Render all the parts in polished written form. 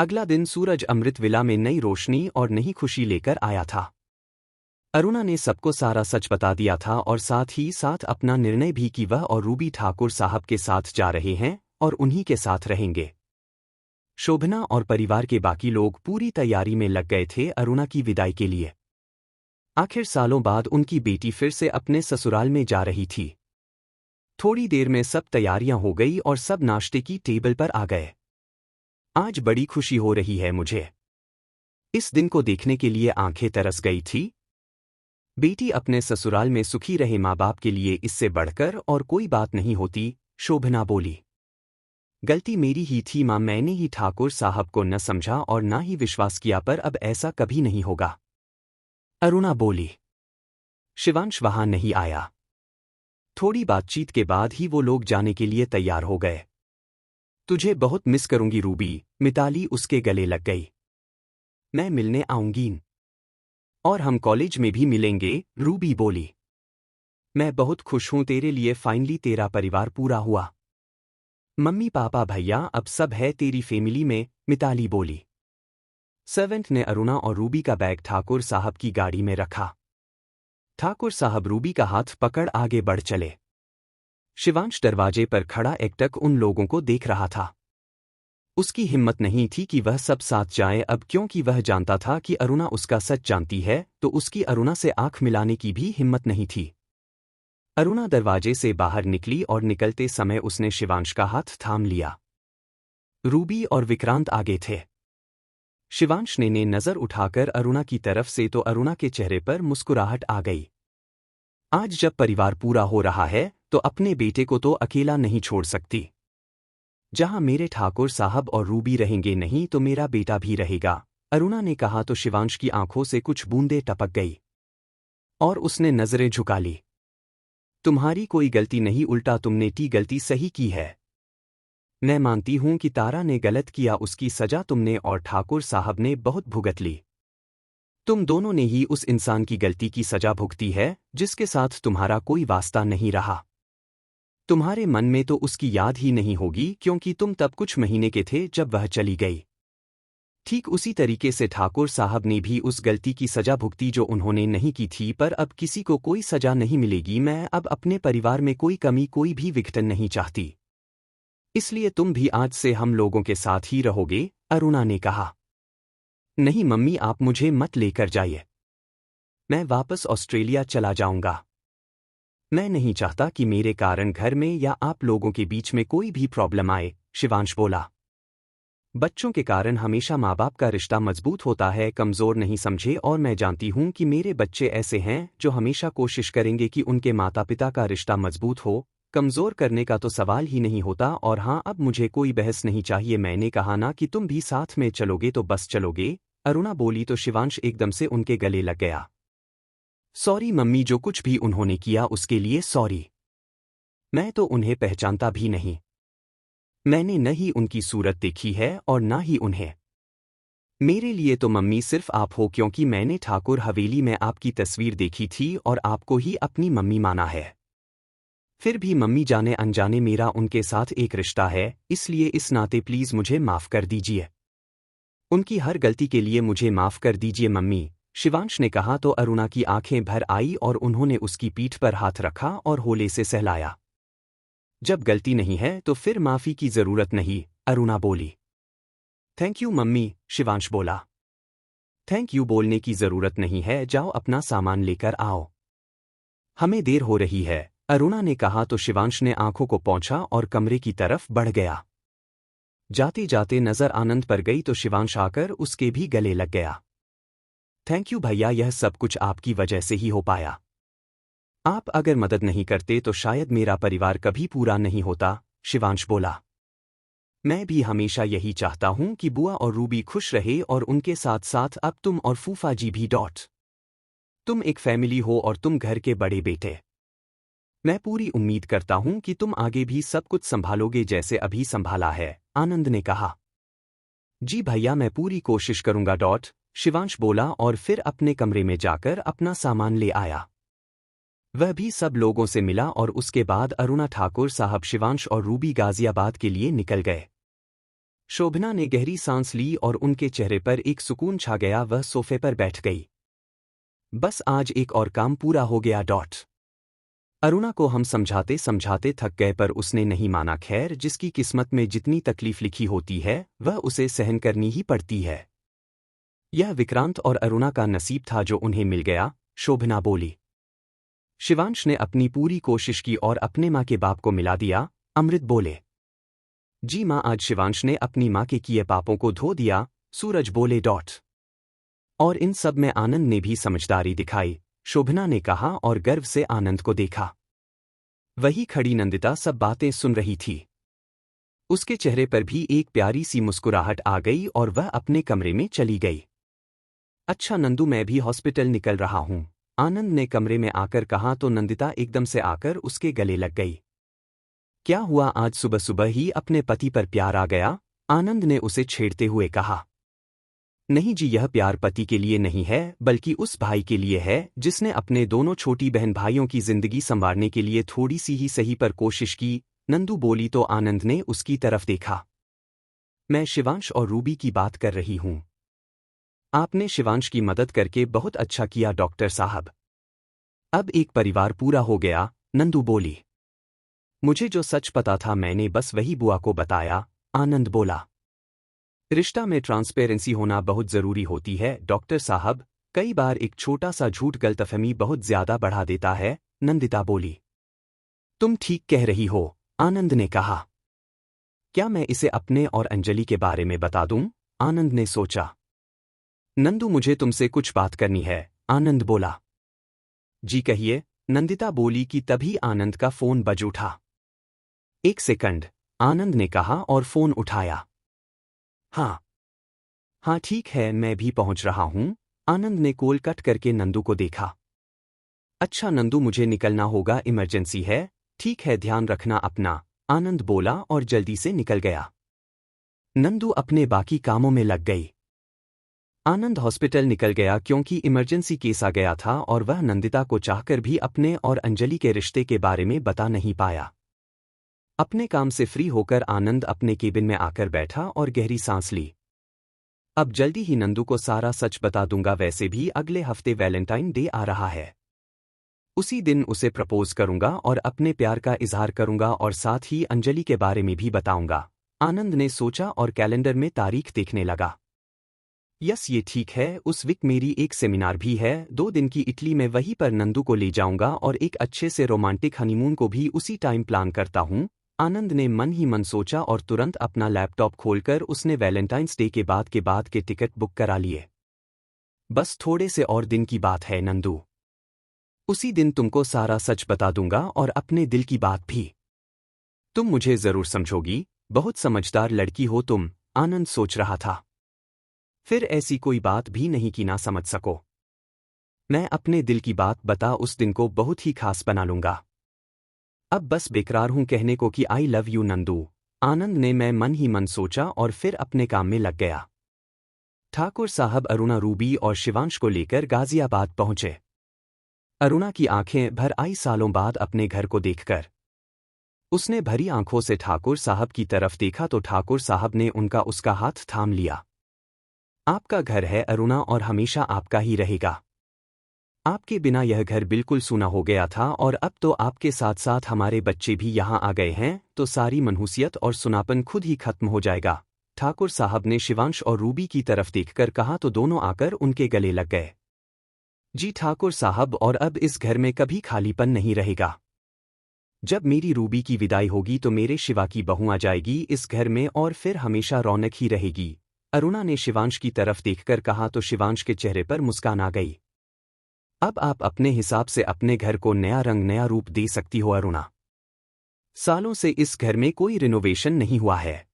अगला दिन सूरज अमृत विला में नई रोशनी और नई खुशी लेकर आया था। अरुणा ने सबको सारा सच बता दिया था और साथ ही साथ अपना निर्णय भी कि वह और रूबी ठाकुर साहब के साथ जा रहे हैं और उन्हीं के साथ रहेंगे। शोभना और परिवार के बाकी लोग पूरी तैयारी में लग गए थे अरुणा की विदाई के लिए। आखिर सालों बाद उनकी बेटी फिर से अपने ससुराल में जा रही थी। थोड़ी देर में सब तैयारियां हो गई और सब नाश्ते की टेबल पर आ गए। आज बड़ी खुशी हो रही है मुझे। इस दिन को देखने के लिए आंखें तरस गई थी। बेटी अपने ससुराल में सुखी रहे, माँ बाप के लिए इससे बढ़कर और कोई बात नहीं होती, शोभना बोली। गलती मेरी ही थी माँ, मैंने ही ठाकुर साहब को न समझा और ना ही विश्वास किया, पर अब ऐसा कभी नहीं होगा, अरुणा बोली। शिवांश वहां नहीं आया। थोड़ी बातचीत के बाद ही वो लोग जाने के लिए तैयार हो गए। तुझे बहुत मिस करूंगी रूबी, मिताली उसके गले लग गई। मैं मिलने आऊंगी और हम कॉलेज में भी मिलेंगे, रूबी बोली। मैं बहुत खुश हूं तेरे लिए, फाइनली तेरा परिवार पूरा हुआ। मम्मी पापा भैया अब सब है तेरी फैमिली में, मिताली बोली। सर्वेंट ने अरुणा और रूबी का बैग ठाकुर साहब की गाड़ी में रखा। ठाकुर साहब रूबी का हाथ पकड़ आगे बढ़ चले। शिवांश दरवाजे पर खड़ा एकटक उन लोगों को देख रहा था। उसकी हिम्मत नहीं थी कि वह सब साथ जाए अब, क्योंकि वह जानता था कि अरुणा उसका सच जानती है, तो उसकी अरुणा से आंख मिलाने की भी हिम्मत नहीं थी। अरुणा दरवाजे से बाहर निकली और निकलते समय उसने शिवांश का हाथ थाम लिया। रूबी और विक्रांत आगे थे। शिवांश ने नजर उठाकर अरुणा की तरफ से तो अरुणा के चेहरे पर मुस्कुराहट आ गई। आज जब परिवार पूरा हो रहा है तो अपने बेटे को तो अकेला नहीं छोड़ सकती। जहां मेरे ठाकुर साहब और रूबी रहेंगे नहीं तो मेरा बेटा भी रहेगा, अरुणा ने कहा तो शिवांश की आंखों से कुछ बूंदें टपक गई और उसने नजरें झुका ली। तुम्हारी कोई गलती नहीं, उल्टा तुमने गलती सही की है। मैं मानती हूं कि तारा ने गलत किया, उसकी सजा तुमने और ठाकुर साहब ने बहुत भुगत ली। तुम दोनों ने ही उस इंसान की गलती की सजा भुगती है जिसके साथ तुम्हारा कोई वास्ता नहीं रहा। तुम्हारे मन में तो उसकी याद ही नहीं होगी, क्योंकि तुम तब कुछ महीने के थे जब वह चली गई। ठीक उसी तरीके से ठाकुर साहब ने भी उस गलती की सजा भुगती जो उन्होंने नहीं की थी, पर अब किसी को कोई सजा नहीं मिलेगी। मैं अब अपने परिवार में कोई कमी, कोई भी विघटन नहीं चाहती, इसलिए तुम भी आज से हम लोगों के साथ ही रहोगे, अरुणा ने कहा। नहीं मम्मी, आप मुझे मत लेकर जाइए। मैं वापस ऑस्ट्रेलिया चला जाऊंगा। मैं नहीं चाहता कि मेरे कारण घर में या आप लोगों के बीच में कोई भी प्रॉब्लम आए, शिवांश बोला। बच्चों के कारण हमेशा माँ बाप का रिश्ता मजबूत होता है, कमजोर नहीं समझे। और मैं जानती हूं कि मेरे बच्चे ऐसे हैं जो हमेशा कोशिश करेंगे कि उनके माता पिता का रिश्ता मजबूत हो, कमजोर करने का तो सवाल ही नहीं होता। और हाँ, अब मुझे कोई बहस नहीं चाहिए। मैंने कहा ना कि तुम भी साथ में चलोगे तो बस चलोगे, अरुणा बोली तो शिवांश एकदम से उनके गले लग गया। सॉरी मम्मी, जो कुछ भी उन्होंने किया उसके लिए सॉरी। मैं तो उन्हें पहचानता भी नहीं। मैंने न ही उनकी सूरत देखी है और ना ही उन्हें। मेरे लिए तो मम्मी सिर्फ आप हो, क्योंकि मैंने ठाकुर हवेली में आपकी तस्वीर देखी थी और आपको ही अपनी मम्मी माना है। फिर भी मम्मी, जाने अनजाने मेरा उनके साथ एक रिश्ता है, इसलिए इस नाते प्लीज मुझे माफ कर दीजिए। उनकी हर गलती के लिए मुझे माफ कर दीजिए मम्मी, शिवांश ने कहा तो अरुणा की आंखें भर आई और उन्होंने उसकी पीठ पर हाथ रखा और होले से सहलाया। जब गलती नहीं है तो फिर माफी की जरूरत नहीं, अरुणा बोली। थैंक यू मम्मी, शिवांश बोला। थैंक यू बोलने की जरूरत नहीं है, जाओ अपना सामान लेकर आओ, हमें देर हो रही है, अरुणा ने कहा तो शिवांश ने आंखों को पोंछा और कमरे की तरफ बढ़ गया। जाते जाते नजर आनंद पर गई तो शिवांश आकर उसके भी गले लग गया। थैंक यू भैया, यह सब कुछ आपकी वजह से ही हो पाया। आप अगर मदद नहीं करते तो शायद मेरा परिवार कभी पूरा नहीं होता, शिवांश बोला। मैं भी हमेशा यही चाहता हूं कि बुआ और रूबी खुश रहे और उनके साथ साथ अब तुम और फूफा जी भी। तुम एक फैमिली हो और तुम घर के बड़े बेटे। मैं पूरी उम्मीद करता हूं कि तुम आगे भी सब कुछ संभालोगे जैसे अभी संभाला है, आनंद ने कहा। जी भैया, मैं पूरी कोशिश करूंगा, शिवांश बोला और फिर अपने कमरे में जाकर अपना सामान ले आया। वह भी सब लोगों से मिला और उसके बाद अरुणा, ठाकुर साहब, शिवांश और रूबी गाजियाबाद के लिए निकल गए। शोभना ने गहरी सांस ली और उनके चेहरे पर एक सुकून छा गया। वह सोफे पर बैठ गई। बस आज एक और काम पूरा हो गया। अरुणा को हम समझाते समझाते थक गए पर उसने नहीं माना। खैर, जिसकी किस्मत में जितनी तकलीफ लिखी होती है वह उसे सहन करनी ही पड़ती है। यह विक्रांत और अरुणा का नसीब था जो उन्हें मिल गया, शोभना बोली। शिवांश ने अपनी पूरी कोशिश की और अपने माँ के बाप को मिला दिया, अमृत बोले। जी माँ, आज शिवांश ने अपनी माँ के किए पापों को धो दिया, सूरज बोले। और इन सब में आनंद ने भी समझदारी दिखाई, शोभना ने कहा और गर्व से आनंद को देखा। वही खड़ी नंदिता सब बातें सुन रही थी। उसके चेहरे पर भी एक प्यारी सी मुस्कुराहट आ गई और वह अपने कमरे में चली गई। अच्छा नंदू, मैं भी हॉस्पिटल निकल रहा हूँ, आनंद ने कमरे में आकर कहा तो नंदिता एकदम से आकर उसके गले लग गई। क्या हुआ, आज सुबह सुबह ही अपने पति पर प्यार आ गया? आनंद ने उसे छेड़ते हुए कहा। नहीं जी, यह प्यार पति के लिए नहीं है बल्कि उस भाई के लिए है जिसने अपने दोनों छोटी बहन भाइयों की जिंदगी संवारने के लिए थोड़ी सी ही सही पर कोशिश की, नंदू बोली तो आनंद ने उसकी तरफ देखा। मैं शिवांश और रूबी की बात कर रही हूँ। आपने शिवांश की मदद करके बहुत अच्छा किया डॉक्टर साहब। अब एक परिवार पूरा हो गया, नंदू बोली। मुझे जो सच पता था मैंने बस वही बुआ को बताया, आनंद बोला। रिश्ता में ट्रांसपेरेंसी होना बहुत जरूरी होती है डॉक्टर साहब, कई बार एक छोटा सा झूठ गलतफहमी बहुत ज्यादा बढ़ा देता है, नंदिता बोली। तुम ठीक कह रही हो, आनंद ने कहा। क्या मैं इसे अपने और अंजलि के बारे में बता दूं? आनंद ने सोचा। नंदू, मुझे तुमसे कुछ बात करनी है, आनंद बोला। जी कहिए, नंदिता बोली कि तभी आनंद का फोन बज उठा। एक सेकंड, आनंद ने कहा और फोन उठाया। हाँ ठीक है, मैं भी पहुंच रहा हूं, आनंद ने कॉल कट करके नंदू को देखा। अच्छा नंदू, मुझे निकलना होगा, इमरजेंसी है। ठीक है, ध्यान रखना अपना, आनंद बोला और जल्दी से निकल गया। नंदू अपने बाकी कामों में लग गई। आनंद हॉस्पिटल निकल गया क्योंकि इमरजेंसी केस आ गया था और वह नंदिता को चाहकर भी अपने और अंजलि के रिश्ते के बारे में बता नहीं पाया। अपने काम से फ्री होकर आनंद अपने केबिन में आकर बैठा और गहरी सांस ली। अब जल्दी ही नंदू को सारा सच बता दूंगा। वैसे भी अगले हफ्ते वैलेंटाइन डे आ रहा है। उसी दिन उसे प्रपोज करूंगा और अपने प्यार का इजहार करूंगा और साथ ही अंजलि के बारे में भी बताऊंगा, आनंद ने सोचा और कैलेंडर में तारीख देखने लगा। यस, ये ठीक है, उस वीक मेरी एक सेमिनार भी है, 2 दिन की इटली में, वहीं पर नंदू को ले जाऊंगा और एक अच्छे से रोमांटिक हनीमून को भी उसी टाइम प्लान करता हूं, आनंद ने मन ही मन सोचा और तुरंत अपना लैपटॉप खोलकर उसने वैलेंटाइंस डे के बाद के टिकट बुक करा लिए। बस थोड़े से और दिन की बात है नंदू, उसी दिन तुमको सारा सच बता दूंगा और अपने दिल की बात भी। तुम मुझे जरूर समझोगी, बहुत समझदार लड़की हो तुम, आनंद सोच रहा था। फिर ऐसी कोई बात भी नहीं कि ना समझ सको। मैं अपने दिल की बात बता उस दिन को बहुत ही खास बना लूंगा। अब बस बेकरार हूं कहने को कि आई लव यू नंदू, आनंद ने मैं मन ही मन सोचा और फिर अपने काम में लग गया। ठाकुर साहब अरुणा, रूबी और शिवांश को लेकर गाजियाबाद पहुंचे। अरुणा की आंखें भर आई सालों बाद अपने घर को देखकर। उसने भरी आंखों से ठाकुर साहब की तरफ देखा तो ठाकुर साहब ने उसका हाथ थाम लिया। आपका घर है अरुणा और हमेशा आपका ही रहेगा। आपके बिना यह घर बिल्कुल सूना हो गया था और अब तो आपके साथ साथ हमारे बच्चे भी यहाँ आ गए हैं तो सारी मनहूसियत और सुनापन खुद ही खत्म हो जाएगा, ठाकुर साहब ने शिवांश और रूबी की तरफ देखकर कहा तो दोनों आकर उनके गले लग गए। जी ठाकुर साहब, और अब इस घर में कभी खालीपन नहीं रहेगा। जब मेरी रूबी की विदाई होगी तो मेरे शिवा की बहू आ जाएगी इस घर में और फिर हमेशा रौनक ही रहेगी, अरुणा ने शिवांश की तरफ देखकर कहा तो शिवांश के चेहरे पर मुस्कान आ गई। अब आप अपने हिसाब से अपने घर को नया रंग नया रूप दे सकती हो अरुणा। सालों से इस घर में कोई रिनोवेशन नहीं हुआ है।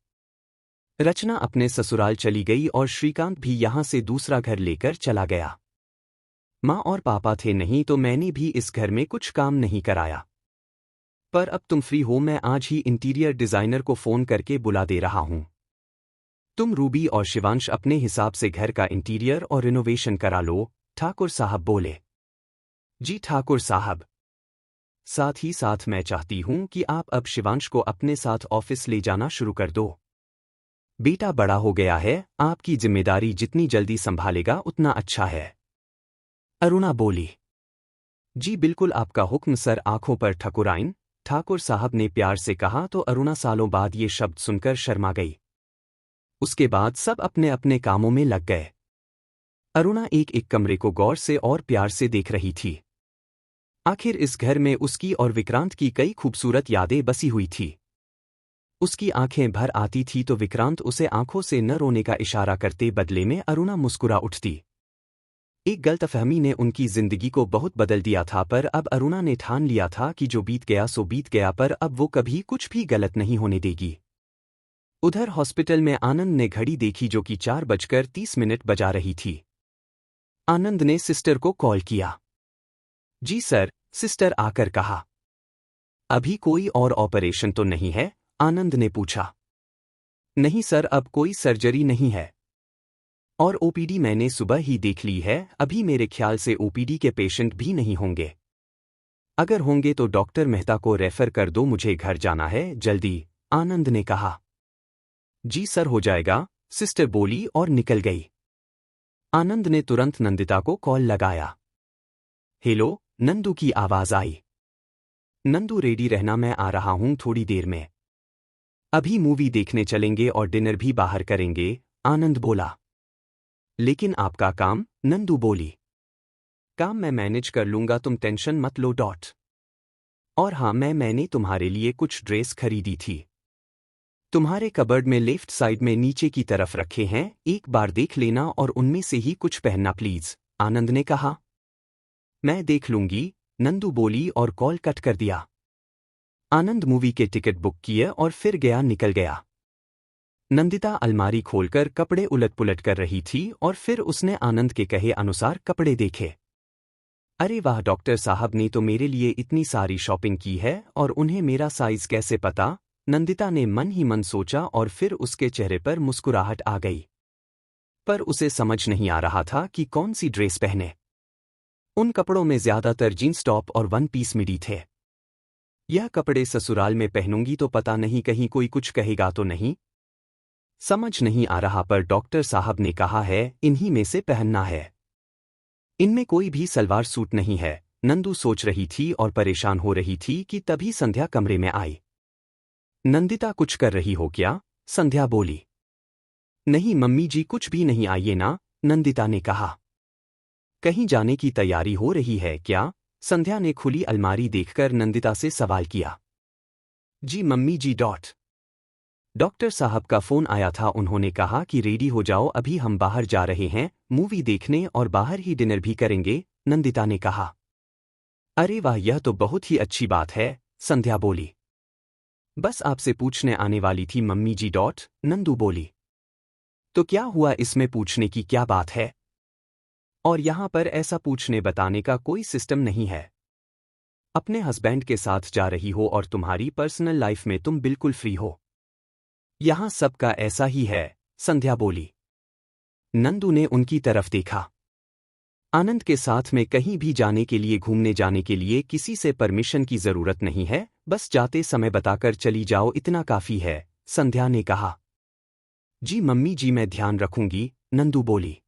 रचना अपने ससुराल चली गई और श्रीकांत भी यहां से दूसरा घर लेकर चला गया। माँ और पापा थे नहीं तो मैंने भी इस घर में कुछ काम नहीं कराया। पर अब तुम फ्री हो, मैं आज ही इंटीरियर डिजाइनर को फोन करके बुला दे रहा हूं। तुम रूबी और शिवांश अपने हिसाब से घर का इंटीरियर और रिनोवेशन करा लो, ठाकुर साहब बोले। जी ठाकुर साहब, साथ ही साथ मैं चाहती हूं कि आप अब शिवांश को अपने साथ ऑफिस ले जाना शुरू कर दो। बेटा बड़ा हो गया है, आपकी जिम्मेदारी जितनी जल्दी संभालेगा उतना अच्छा है। अरुणा बोली। जी बिल्कुल, आपका हुक्म सर। आंखों पर ठकुराइन ठाकुर साहब ने प्यार से कहा तो अरुणा सालों बाद ये शब्द सुनकर शर्मा गई। उसके बाद सब अपने अपने कामों में लग गए। अरुणा एक एक कमरे को गौर से और प्यार से देख रही थी। आखिर इस घर में उसकी और विक्रांत की कई खूबसूरत यादें बसी हुई थी। उसकी आंखें भर आती थी तो विक्रांत उसे आंखों से न रोने का इशारा करते, बदले में अरुणा मुस्कुरा उठती। एक गलतफहमी ने उनकी जिंदगी को बहुत बदल दिया था, पर अब अरुणा ने ठान लिया था कि जो बीत गया सो बीत गया, पर अब वो कभी कुछ भी गलत नहीं होने देगी। उधर हॉस्पिटल में आनंद ने घड़ी देखी जो कि 4:30 बजा रही थी। आनंद ने सिस्टर को कॉल किया। जी सर, सिस्टर आकर कहा। अभी कोई और ऑपरेशन तो नहीं है? आनंद ने पूछा। नहीं सर, अब कोई सर्जरी नहीं है। और ओपीडी मैंने सुबह ही देख ली है, अभी मेरे ख्याल से ओपीडी के पेशेंट भी नहीं होंगे। अगर होंगे तो डॉक्टर मेहता को रेफर कर दो, मुझे घर जाना है जल्दी, आनंद ने कहा। जी सर, हो जाएगा, सिस्टर बोली और निकल गई। आनंद ने तुरंत नंदिता को कॉल लगाया। हेलो, नंदू की आवाज आई। नंदू रेडी रहना, मैं आ रहा हूं थोड़ी देर में। अभी मूवी देखने चलेंगे और डिनर भी बाहर करेंगे, आनंद बोला। लेकिन आपका काम? नंदू बोली। काम मैं मैनेज कर लूंगा, तुम टेंशन मत लो डॉट। और हाँ, मैंने तुम्हारे लिए कुछ ड्रेस खरीदी थी। तुम्हारे कबर्ड में लेफ्ट साइड में नीचे की तरफ रखे हैं, एक बार देख लेना और उनमें से ही कुछ पहनना प्लीज, आनंद ने कहा। मैं देख लूंगी, नंदू बोली और कॉल कट कर दिया। आनंद मूवी के टिकट बुक किए और फिर निकल गया। नंदिता अलमारी खोलकर कपड़े उलट पुलट कर रही थी और फिर उसने आनंद के कहे अनुसार कपड़े देखे। अरे वाह, डॉक्टर साहब ने तो मेरे लिए इतनी सारी शॉपिंग की है और उन्हें मेरा साइज कैसे पता? नंदिता ने मन ही मन सोचा और फिर उसके चेहरे पर मुस्कुराहट आ गई। पर उसे समझ नहीं आ रहा था कि कौन सी ड्रेस पहने। उन कपड़ों में ज्यादातर जींस टॉप और वन पीस मिडी थे। यह कपड़े ससुराल में पहनूंगी तो पता नहीं कहीं कोई कुछ कहेगा तो नहीं। समझ नहीं आ रहा, पर डॉक्टर साहब ने कहा है इन्हीं में से पहनना है। इनमें कोई भी सलवार सूट नहीं है, नंदू सोच रही थी और परेशान हो रही थी कि तभी संध्या कमरे में आई। नंदिता, कुछ कर रही हो क्या? संध्या बोली। नहीं मम्मी जी, कुछ भी नहीं, आइए ना, नंदिता ने कहा। कहीं जाने की तैयारी हो रही है क्या? संध्या ने खुली अलमारी देखकर नंदिता से सवाल किया। जी मम्मी जी डॉट। डॉक्टर साहब का फोन आया था, उन्होंने कहा कि रेडी हो जाओ, अभी हम बाहर जा रहे हैं मूवी देखने और बाहर ही डिनर भी करेंगे, नंदिता ने कहा। अरे वाह, यह तो बहुत ही अच्छी बात है, संध्या बोली। बस आपसे पूछने आने वाली थी मम्मी जी डॉट, नंदू बोली। तो क्या हुआ, इसमें पूछने की क्या बात है? और यहां पर ऐसा पूछने बताने का कोई सिस्टम नहीं है। अपने हस्बैंड के साथ जा रही हो और तुम्हारी पर्सनल लाइफ में तुम बिल्कुल फ्री हो। यहां सबका ऐसा ही है, संध्या बोली। नंदू ने उनकी तरफ देखा। आनंद के साथ में कहीं भी जाने के लिए, घूमने जाने के लिए किसी से परमिशन की जरूरत नहीं है, बस जाते समय बताकर चली जाओ, इतना काफी है, संध्या ने कहा। जी मम्मी जी, मैं ध्यान रखूंगी, नंदू बोली।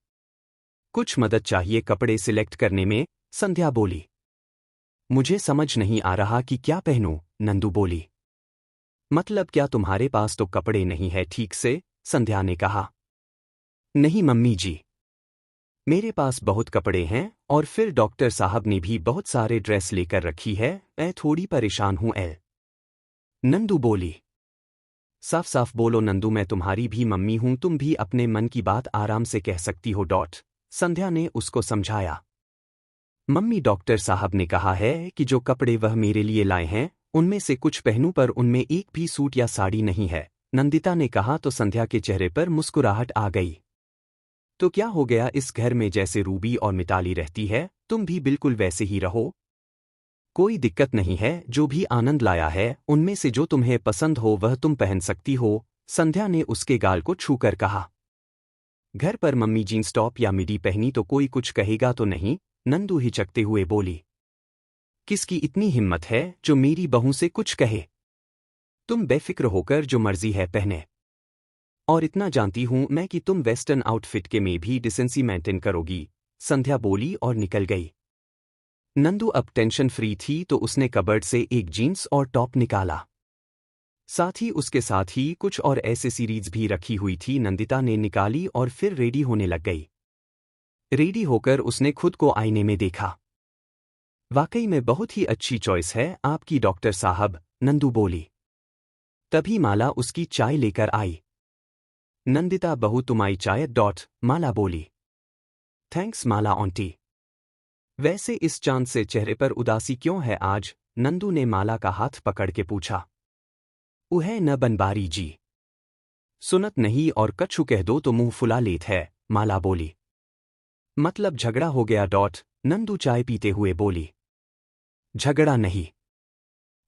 कुछ मदद चाहिए कपड़े सिलेक्ट करने में? संध्या बोली। मुझे समझ नहीं आ रहा कि क्या पहनूं, नंदू बोली। मतलब क्या तुम्हारे पास तो कपड़े नहीं है ठीक से? संध्या ने कहा। नहीं मम्मी जी, मेरे पास बहुत कपड़े हैं और फिर डॉक्टर साहब ने भी बहुत सारे ड्रेस लेकर रखी है, मैं थोड़ी परेशान हूं नंदू बोली। साफ साफ बोलो नंदू, मैं तुम्हारी भी मम्मी हूं, तुम भी अपने मन की बात आराम से कह सकती हो डॉट, संध्या ने उसको समझाया। मम्मी, डॉक्टर साहब ने कहा है कि जो कपड़े वह मेरे लिए लाए हैं उनमें से कुछ पहनूं, पर उनमें एक भी सूट या साड़ी नहीं है, नंदिता ने कहा तो संध्या के चेहरे पर मुस्कुराहट आ गई। तो क्या हो गया, इस घर में जैसे रूबी और मिताली रहती है तुम भी बिल्कुल वैसे ही रहो। कोई दिक्कत नहीं है, जो भी आनंद लाया है उनमें से जो तुम्हें पसंद हो वह तुम पहन सकती हो, संध्या ने उसके गाल को छूकर कहा। घर पर मम्मी जींस टॉप या मिडी पहनी तो कोई कुछ कहेगा तो नहीं? नंदू हिचकते हुए बोली। किसकी इतनी हिम्मत है जो मेरी बहू से कुछ कहे? तुम बेफिक्र होकर जो मर्जी है पहने। और इतना जानती हूं मैं कि तुम वेस्टर्न आउटफिट के में भी डिसेंसी मेंटेन करोगी, संध्या बोली और निकल गई। नंदू अब टेंशन फ्री थी तो उसने कबर्ड से एक जीन्स और टॉप निकाला। साथ ही उसके साथ ही कुछ और एसेसरीज भी रखी हुई थी। नंदिता ने निकाली और फिर रेडी होने लग गई। रेडी होकर उसने खुद को आईने में देखा। वाकई में बहुत ही अच्छी चॉइस है आपकी डॉक्टर साहब, नंदू बोली। तभी माला उसकी चाय लेकर आई। नंदिता बहू तुम्हारी चाय माला बोली। थैंक्स माला आंटी। वैसे इस चांद से चेहरे पर उदासी क्यों है आज? नंदू ने माला का हाथ पकड़ के पूछा। उहे न बनबारी जी। सुनत नहीं और कछु कह दो तो मुंह फुला लेत है, माला बोली। मतलब झगड़ा हो गया? नंदू चाय पीते हुए बोली। झगड़ा नहीं,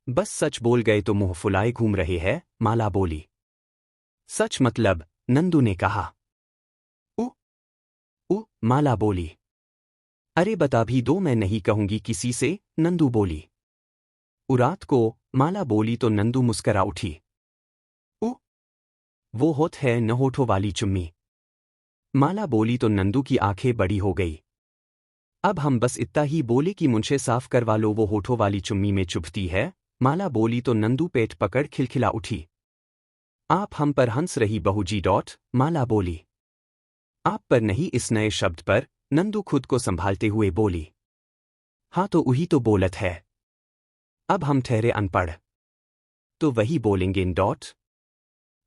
बस सच बोल गए तो मुंह फुलाए घूम रहे हैं, माला बोली। सच मतलब? नंदू ने कहा। उ माला बोली। अरे बता भी दो, मैं नहीं कहूंगी किसी से, नंदू बोली। रात को, माला बोली तो नंदू मुस्करा उठी। वो होठ है न होठों वाली चुम्मी, माला बोली तो नंदू की आंखें बड़ी हो गई। अब हम बस इतना ही बोले कि मुझे साफ करवा लो, वो होठों वाली चुम्मी में चुभती है, माला बोली तो नंदू पेट पकड़ खिलखिला उठी। आप हम पर हंस रही बहू जी? माला बोली। आप पर नहीं, इस नए शब्द पर, नंदू खुद को संभालते हुए बोली। हाँ तो वही तो बोलत है। अब हम ठहरे अनपढ़ तो वही बोलेंगे।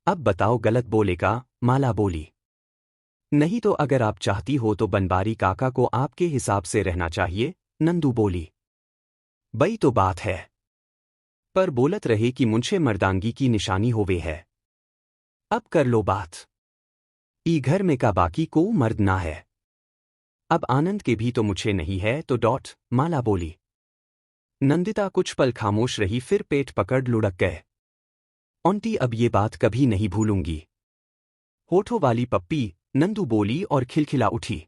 अब बताओ गलत बोलेगा, माला बोली। नहीं तो अगर आप चाहती हो तो बनबारी काका को आपके हिसाब से रहना चाहिए, नंदू बोली। बई तो बात है, पर बोलत रहे कि मुझे मर्दांगी की निशानी होवे है। अब कर लो बात। ई घर में का बाकी को मर्द ना है। अब आनंद के भी तो मुझे नहीं है तो माला बोली। नंदिता कुछ पल खामोश रही, फिर पेट पकड़ लुढ़क गए। आंटी अब ये बात कभी नहीं भूलूंगी। होठों वाली पप्पी, नंदू बोली और खिलखिला उठी।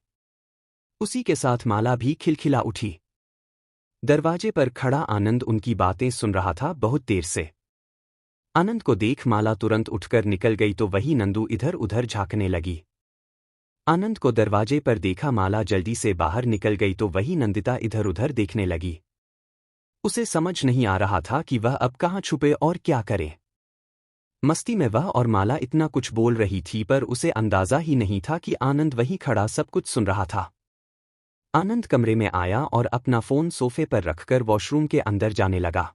उसी के साथ माला भी खिलखिला उठी। दरवाजे पर खड़ा आनंद उनकी बातें सुन रहा था बहुत देर से। आनंद को देख माला तुरंत उठकर निकल गई तो वही नंदू इधर उधर झांकने लगी। आनंद को दरवाजे पर देखा माला जल्दी से बाहर निकल गई तो वही नंदिता इधर उधर देखने लगी। उसे समझ नहीं आ रहा था कि वह अब कहाँ छुपे और क्या करे। मस्ती में वह और माला इतना कुछ बोल रही थी पर उसे अंदाजा ही नहीं था कि आनंद वहीं खड़ा सब कुछ सुन रहा था। आनंद कमरे में आया और अपना फोन सोफे पर रखकर वॉशरूम के अंदर जाने लगा।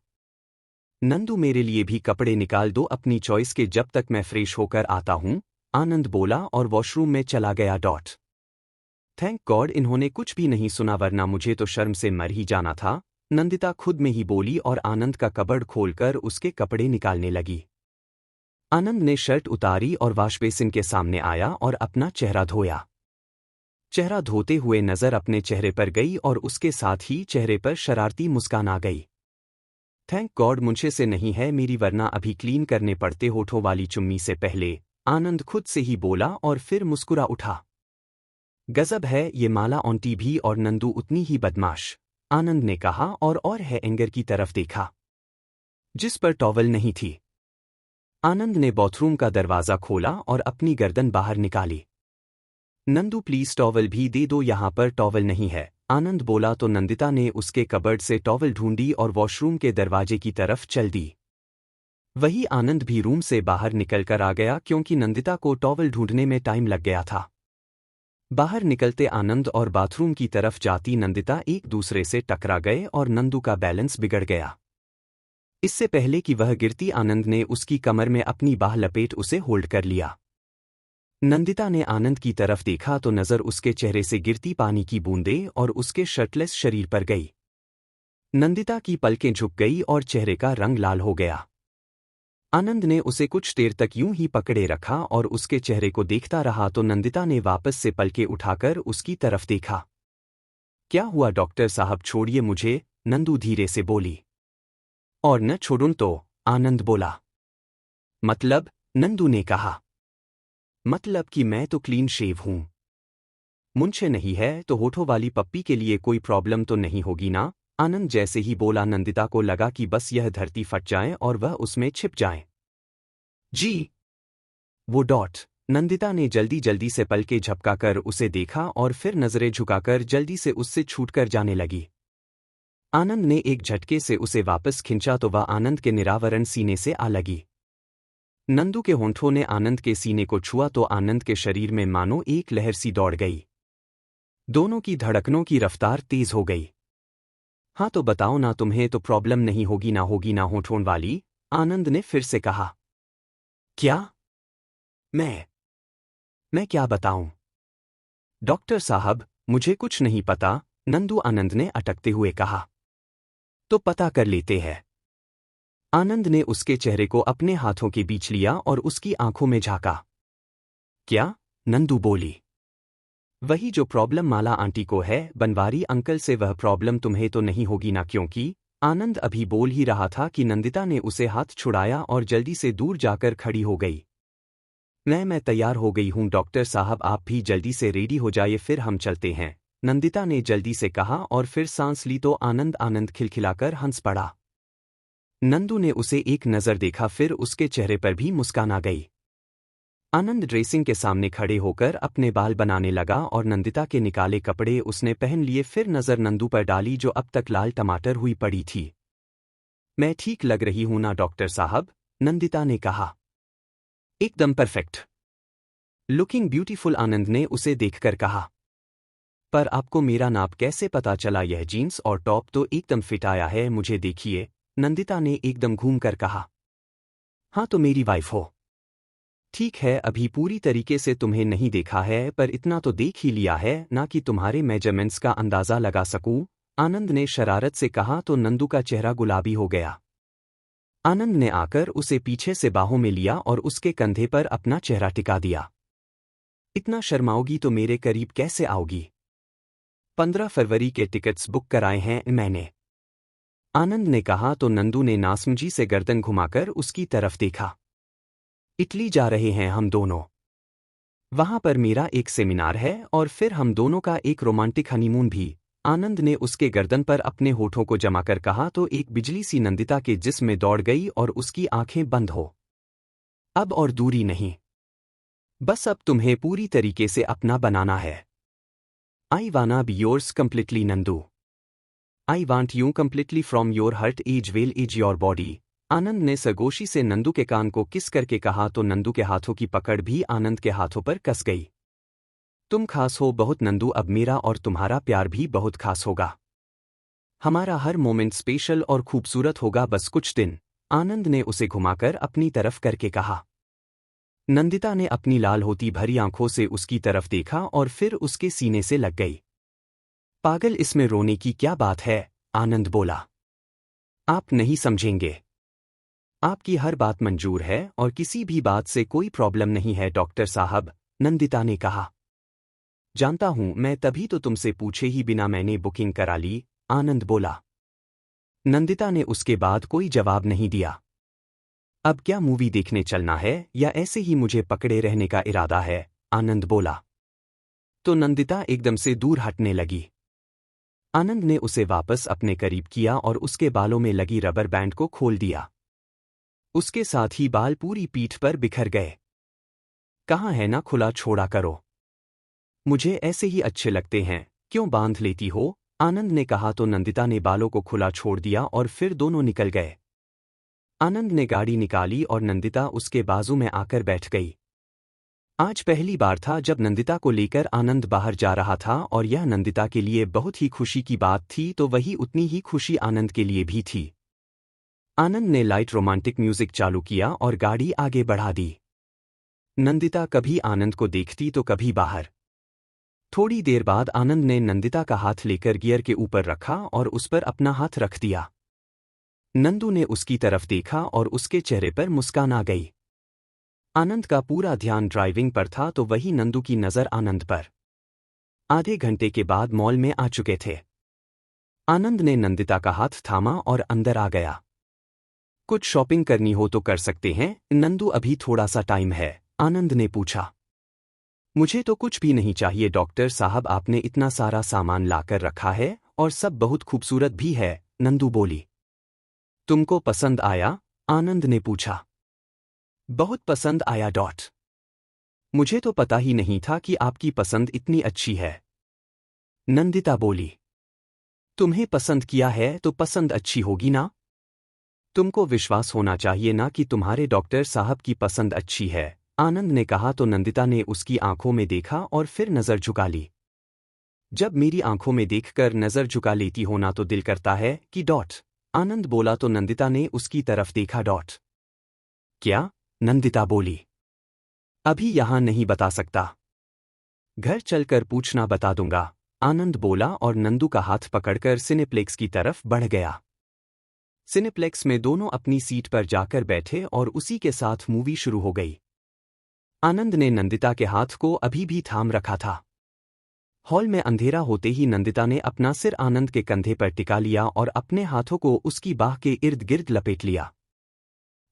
नंदू मेरे लिए भी कपड़े निकाल दो अपनी चॉइस के, जब तक मैं फ्रेश होकर आता हूं, आनंद बोला और वॉशरूम में चला गया। थैंक गॉड इन्होंने कुछ भी नहीं सुना, वरना मुझे तो शर्म से मर ही जाना था, नंदिता खुद में ही बोली और आनंद का कबर्ड खोलकर उसके कपड़े निकालने लगी। आनंद ने शर्ट उतारी और वॉशबेसिन के सामने आया और अपना चेहरा धोया। चेहरा धोते हुए नजर अपने चेहरे पर गई और उसके साथ ही चेहरे पर शरारती मुस्कान आ गई। थैंक गॉड मुझे से नहीं है मेरी, वरना अभी क्लीन करने पड़ते होठों वाली चुम्मी से पहले, आनंद खुद से ही बोला और फिर मुस्कुरा उठा। गजब है ये माला आंटी भी और नंदू उतनी ही बदमाश, आनंद ने कहा और है एंगर की तरफ देखा, जिस पर टॉवल नहीं थी। आनंद ने बाथरूम का दरवाजा खोला और अपनी गर्दन बाहर निकाली। नंदू प्लीज टॉवल भी दे दो, यहाँ पर टॉवल नहीं है, आनंद बोला तो नंदिता ने उसके कबर्ड से टॉवल ढूंढी और वॉशरूम के दरवाजे की तरफ चल दी। वही आनंद भी रूम से बाहर निकलकर आ गया क्योंकि नंदिता को टॉवल ढूंढने में टाइम लग गया था। बाहर निकलते आनंद और बाथरूम की तरफ जाती नंदिता एक दूसरे से टकरा गए और नंदू का बैलेंस बिगड़ गया। इससे पहले कि वह गिरती आनंद ने उसकी कमर में अपनी बाह लपेट उसे होल्ड कर लिया। नंदिता ने आनंद की तरफ देखा तो नजर उसके चेहरे से गिरती पानी की बूंदें और उसके शर्टलेस शरीर पर गई। नंदिता की पलकें झुक गई और चेहरे का रंग लाल हो गया। आनंद ने उसे कुछ देर तक यूं ही पकड़े रखा और उसके चेहरे को देखता रहा तो नंदिता ने वापस से पलकें उठाकर उसकी तरफ देखा। क्या हुआ डॉक्टर साहब, छोड़िए मुझे, नंदू धीरे से बोली। और न छोड़ूं तो, आनंद बोला। मतलब, नंदू ने कहा। मतलब कि मैं तो क्लीन शेव हूं। मुझे नहीं है तो होठों वाली पप्पी के लिए कोई प्रॉब्लम तो नहीं होगी ना, आनंद जैसे ही बोला नंदिता को लगा कि बस यह धरती फट जाए और वह उसमें छिप जाए। जी वो नंदिता ने जल्दी जल्दी से पलकें झपकाकर उसे देखा और फिर नजरें झुकाकर जल्दी से उससे छूटकर जाने लगी। आनंद ने एक झटके से उसे वापस खींचा तो वह आनंद के निरावरण सीने से आ लगी। नंदू के होंठों ने आनंद के सीने को छुआ तो आनंद के शरीर में मानो एक लहर सी दौड़ गई। दोनों की धड़कनों की रफ्तार तेज हो गई। हाँ तो बताओ ना, तुम्हें तो प्रॉब्लम नहीं होगी ना होठों वाली, आनंद ने फिर से कहा। क्या? मैं क्या बताऊं? डॉक्टर साहब, मुझे कुछ नहीं पता, नंदू आनंद ने अटकते हुए कहा। तो पता कर लेते हैं। आनंद ने उसके चेहरे को अपने हाथों के बीच लिया और उसकी आंखों में झांका। क्या? नंदू बोली। वही जो प्रॉब्लम माला आंटी को है, बनवारी अंकल से वह प्रॉब्लम तुम्हें तो नहीं होगी ना? क्योंकि आनंद अभी बोल ही रहा था कि नंदिता ने उसे हाथ छुड़ाया और जल्दी से दूर जाकर खड़ी हो गई। मैं तैयार हो गई हूं डॉक्टर साहब, आप भी जल्दी से रेडी हो जाइए, फिर हम चलते हैं, नंदिता ने जल्दी से कहा और फिर सांस ली तो आनंद खिलखिलाकर हंस पड़ा। नंदू ने उसे एक नज़र देखा, फिर उसके चेहरे पर भी मुस्कान आ गई। आनंद ड्रेसिंग के सामने खड़े होकर अपने बाल बनाने लगा और नंदिता के निकाले कपड़े उसने पहन लिए, फिर नज़र नंदू पर डाली जो अब तक लाल टमाटर हुई पड़ी थी। मैं ठीक लग रही हूं ना डॉक्टर साहब? नंदिता ने कहा। एकदम परफेक्ट, लुकिंग ब्यूटीफुल, आनंद ने उसे देखकर कहा। पर आपको मेरा नाप कैसे पता चला? यह जीन्स और टॉप तो एकदम फिट आया है, मुझे देखिए, नंदिता ने एकदम घूमकर कहा। हाँ तो मेरी वाइफ हो। ठीक है, अभी पूरी तरीके से तुम्हें नहीं देखा है, पर इतना तो देख ही लिया है ना कि तुम्हारे मेजरमेंट्स का अंदाजा लगा सकूं, आनंद ने शरारत से कहा तो नंदू का चेहरा गुलाबी हो गया। आनंद ने आकर उसे पीछे से बाहों में लिया और उसके कंधे पर अपना चेहरा टिका दिया। इतना शर्माओगी तो मेरे करीब कैसे आओगी? 15 फरवरी के टिकट्स बुक कराए हैं मैंने, आनंद ने कहा तो नंदू ने नासमझी से गर्दन घुमाकर उसकी तरफ देखा। इटली जा रहे हैं हम दोनों। वहां पर मेरा एक सेमिनार है और फिर हम दोनों का एक रोमांटिक हनीमून भी, आनंद ने उसके गर्दन पर अपने होठों को जमाकर कहा तो एक बिजली सी नंदिता के जिस्म में दौड़ गई और उसकी आंखें बंद हो। अब और दूरी नहीं, बस अब तुम्हें पूरी तरीके से अपना बनाना है। I wanna be yours completely Nandu, I want you completely from your heart as well as your body, Anand ने सरगोशी से नंदू के कान को किस करके कहा तो नंदू के हाथों की पकड़ भी आनंद के हाथों पर कस गई। तुम खास हो बहुत नंदू, अब मेरा और तुम्हारा प्यार भी बहुत खास होगा। हमारा हर मोमेंट स्पेशल और खूबसूरत होगा, बस कुछ दिन, आनंद ने उसे घुमाकर अपनी तरफ करके कहा। नंदिता ने अपनी लाल होती भरी आंखों से उसकी तरफ देखा और फिर उसके सीने से लग गई। पागल, इसमें रोने की क्या बात है? आनंद बोला। आप नहीं समझेंगे, आपकी हर बात मंजूर है और किसी भी बात से कोई प्रॉब्लम नहीं है डॉक्टर साहब, नंदिता ने कहा। जानता हूं, मैं तभी तो तुमसे पूछे ही बिना मैंने बुकिंग करा ली, आनंद बोला। नंदिता ने उसके बाद कोई जवाब नहीं दिया। अब क्या मूवी देखने चलना है या ऐसे ही मुझे पकड़े रहने का इरादा है? आनंद बोला। तो नंदिता एकदम से दूर हटने लगी। आनंद ने उसे वापस अपने करीब किया और उसके बालों में लगी रबर बैंड को खोल दिया। उसके साथ ही बाल पूरी पीठ पर बिखर गए। कहाँ है ना, खुला छोड़ा करो, मुझे ऐसे ही अच्छे लगते हैं, क्यों बांध लेती हो? आनंद ने कहा तो नंदिता ने बालों को खुला छोड़ दिया और फिर दोनों निकल गए। आनंद ने गाड़ी निकाली और नंदिता उसके बाजू में आकर बैठ गई। आज पहली बार था जब नंदिता को लेकर आनंद बाहर जा रहा था और यह नंदिता के लिए बहुत ही खुशी की बात थी तो वही उतनी ही खुशी आनंद के लिए भी थी। आनंद ने लाइट रोमांटिक म्यूजिक चालू किया और गाड़ी आगे बढ़ा दी। नंदिता कभी आनंद को देखती तो कभी बाहर। थोड़ी देर बाद आनंद ने नंदिता का हाथ लेकर गियर के ऊपर रखा और उस पर अपना हाथ रख दिया। नंदू ने उसकी तरफ देखा और उसके चेहरे पर मुस्कान आ गई। आनंद का पूरा ध्यान ड्राइविंग पर था तो वही नंदू की नज़र आनंद पर। आधे घंटे के बाद मॉल में आ चुके थे। आनंद ने नंदिता का हाथ थामा और अंदर आ गया। कुछ शॉपिंग करनी हो तो कर सकते हैं नंदू, अभी थोड़ा सा टाइम है, आनंद ने पूछा। मुझे तो कुछ भी नहीं चाहिए डॉक्टर साहब, आपने इतना सारा सामान लाकर रखा है और सब बहुत खूबसूरत भी है, नंदू बोली। तुमको पसंद आया? आनंद ने पूछा। बहुत पसंद आया। मुझे तो पता ही नहीं था कि आपकी पसंद इतनी अच्छी है। नंदिता बोली। तुम्हें पसंद किया है तो पसंद अच्छी होगी ना? तुमको विश्वास होना चाहिए ना कि तुम्हारे डॉक्टर साहब की पसंद अच्छी है, आनंद ने कहा तो नंदिता ने उसकी आंखों में देखा और फिर नजर झुका ली। जब मेरी आंखों में देखकर नजर झुका लेती हो ना तो दिल करता है कि डॉट। आनंद बोला तो नंदिता ने उसकी तरफ देखा डॉट। क्या? नंदिता बोली। अभी यहां नहीं बता सकता। घर चलकर पूछना बता दूंगा, आनंद बोला और नंदू का हाथ पकड़कर सिनेप्लेक्स की तरफ बढ़ गया। सिनेप्लेक्स में दोनों अपनी सीट पर जाकर बैठे और उसी के साथ मूवी शुरू हो गई। आनंद ने नंदिता के हाथ को अभी भी थाम रखा था। हॉल में अंधेरा होते ही नंदिता ने अपना सिर आनंद के कंधे पर टिका लिया और अपने हाथों को उसकी बाह के इर्द गिर्द लपेट लिया।